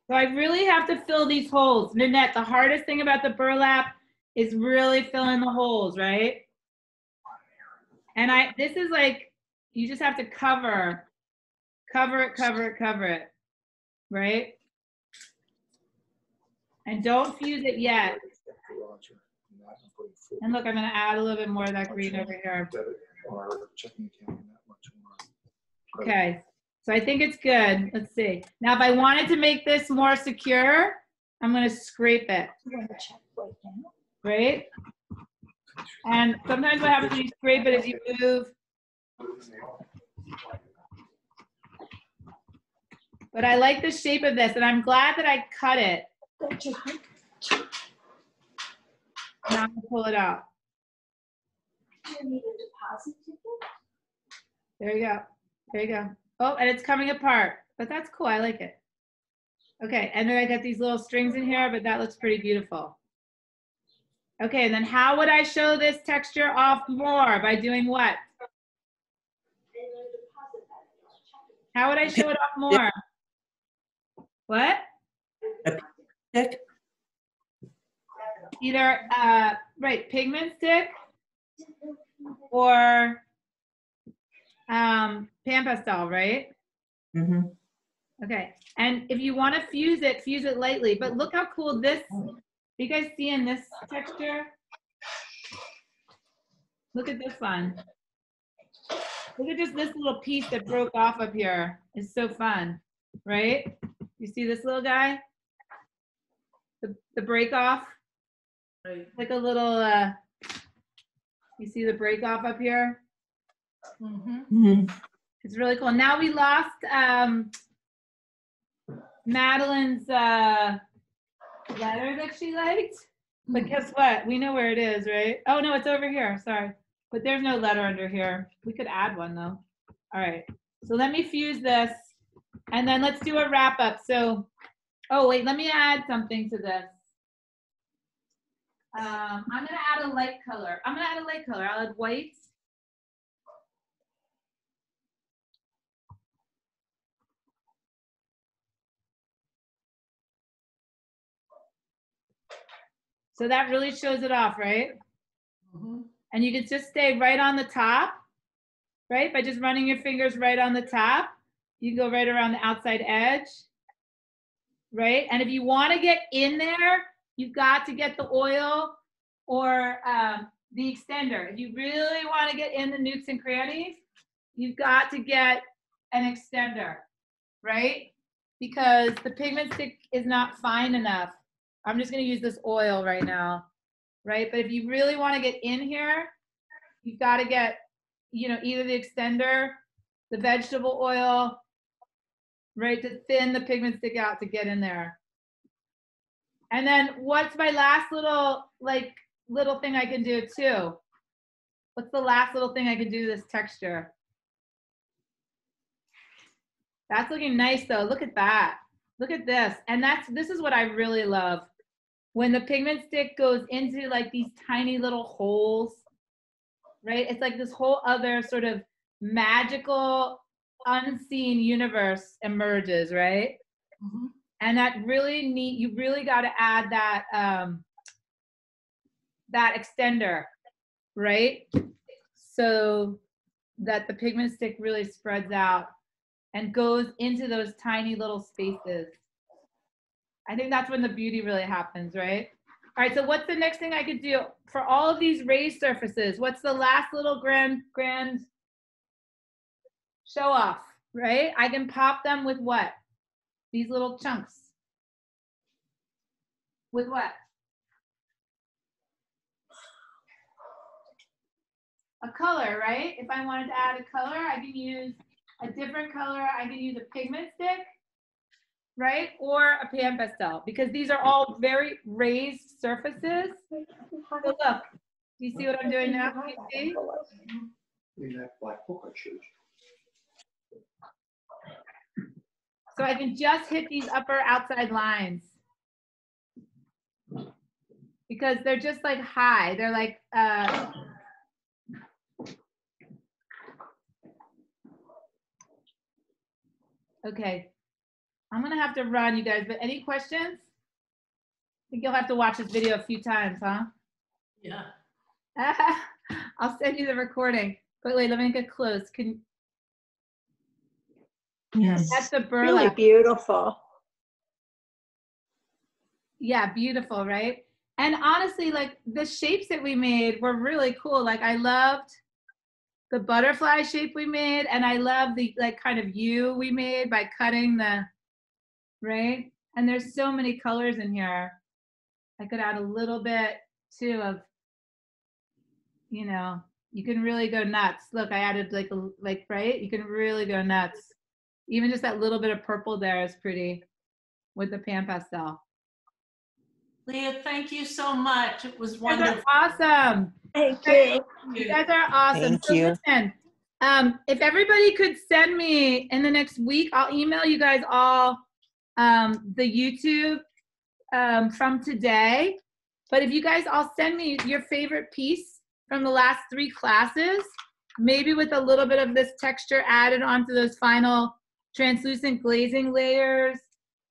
So I really have to fill these holes. Nanette, the hardest thing about the burlap is really filling the holes, right? And this is like, you just have to cover it, right? And don't fuse it yet. And look, I'm gonna add a little bit more of that green over here. Okay, so I think it's good. Let's see. Now, if I wanted to make this more secure, I'm gonna scrape it. Right? And sometimes what happens when you scrape it is you move. But I like the shape of this, and I'm glad that I cut it. Now I'm gonna pull it out. There you go. There you go. Oh, and it's coming apart, but that's cool. I like it. Okay, and then I got these little strings in here, but that looks pretty beautiful. Okay, and then how would I show this texture off more? By doing what? How would I show it off more? What? Stick. Either, right, pigment stick or pan pastel, right? Mm-hmm. Okay, and if you want to fuse it lightly, but look how cool this, you guys see in this texture? Look at this one. Look at just this little piece that broke off up here. It's so fun, right? You see this little guy? The break off? Like a little, you see the break off up here? Mm-hmm. It's really cool. Now we lost Madeline's letter that she liked, but guess what? We know where it is, right? Oh no, it's over here, sorry. But there's no letter under here. We could add one though. All right, so let me fuse this and then let's do a wrap up. So, oh wait, let me add something to this. I'm gonna add a light color. I'll add white. So that really shows it off, right? Mm-hmm. And you can just stay right on the top, right? By just running your fingers right on the top. You can go right around the outside edge, right? And if you want to get in there, you've got to get the oil or the extender. If you really want to get in the nooks and crannies, you've got to get an extender, right? Because the pigment stick is not fine enough. I'm just going to use this oil right now, right? But if you really want to get in here, you've got to get, you know, either the extender, the vegetable oil, right, to thin the pigment stick out to get in there. And then what's my last little thing I can do too? What's the last little thing I can do to this texture? That's looking nice though. Look at that. Look at this. And this is what I really love. When the pigment stick goes into like these tiny little holes, right? It's like this whole other sort of magical, unseen universe emerges, right? Mhm. And that really neat, you really got to add that, that extender, right? So that the pigment stick really spreads out and goes into those tiny little spaces. I think that's when the beauty really happens, right? All right, so what's the next thing I could do for all of these raised surfaces? What's the last little grand show off, right? I can pop them with what? These little chunks. With what? A color, right? If I wanted to add a color, I can use a different color. I can use a pigment stick, right? Or a pan pastel, because these are all very raised surfaces. So look, do you see what I'm doing now? Can you see? So I can just hit these upper outside lines because they're just like high. They're like, okay. I'm gonna have to run, you guys, but any questions? I think you'll have to watch this video a few times, huh? Yeah. I'll send you the recording. But wait, let me get close. Yes. That's the Really burlap. beautiful. Yeah, beautiful, right? And honestly, like the shapes that we made were really cool. Like I loved the butterfly shape we made, and I love the like kind of U we made by cutting the, right? And there's so many colors in here. I could add a little bit too of, you know, you can really go nuts. Look, I added like, right? You can really go nuts. Even just that little bit of purple there is pretty with the pan pastel. Leah, thank you so much. It was You guys wonderful. are awesome. Thank you. You guys are awesome. Thank So you. listen, if everybody could send me in the next week, I'll email you guys all the YouTube from today. But if you guys all send me your favorite piece from the last 3 classes, maybe with a little bit of this texture added onto those final translucent glazing layers,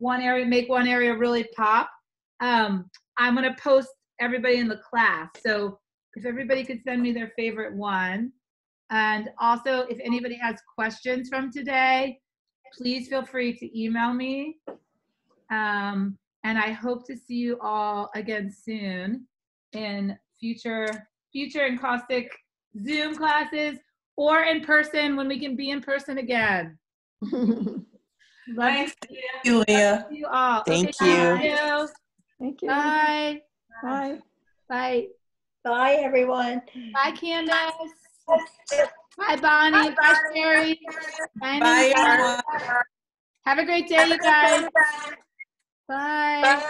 make one area really pop. I'm gonna post everybody in the class. So if everybody could send me their favorite one. And also if anybody has questions from today, please feel free to email me. And I hope to see you all again soon in future Encaustic Zoom classes or in person when we can be in person again. Thanks, Leah. Thank you, Leah. See you all. Thank Okay, you. thank you. Thank you. Bye. Bye. Bye. Bye, everyone. Bye, Candace. Bye, Bonnie. Bye, Sherry. Bye, Bye, Nina. everyone. Have a great day, you guys. Bye.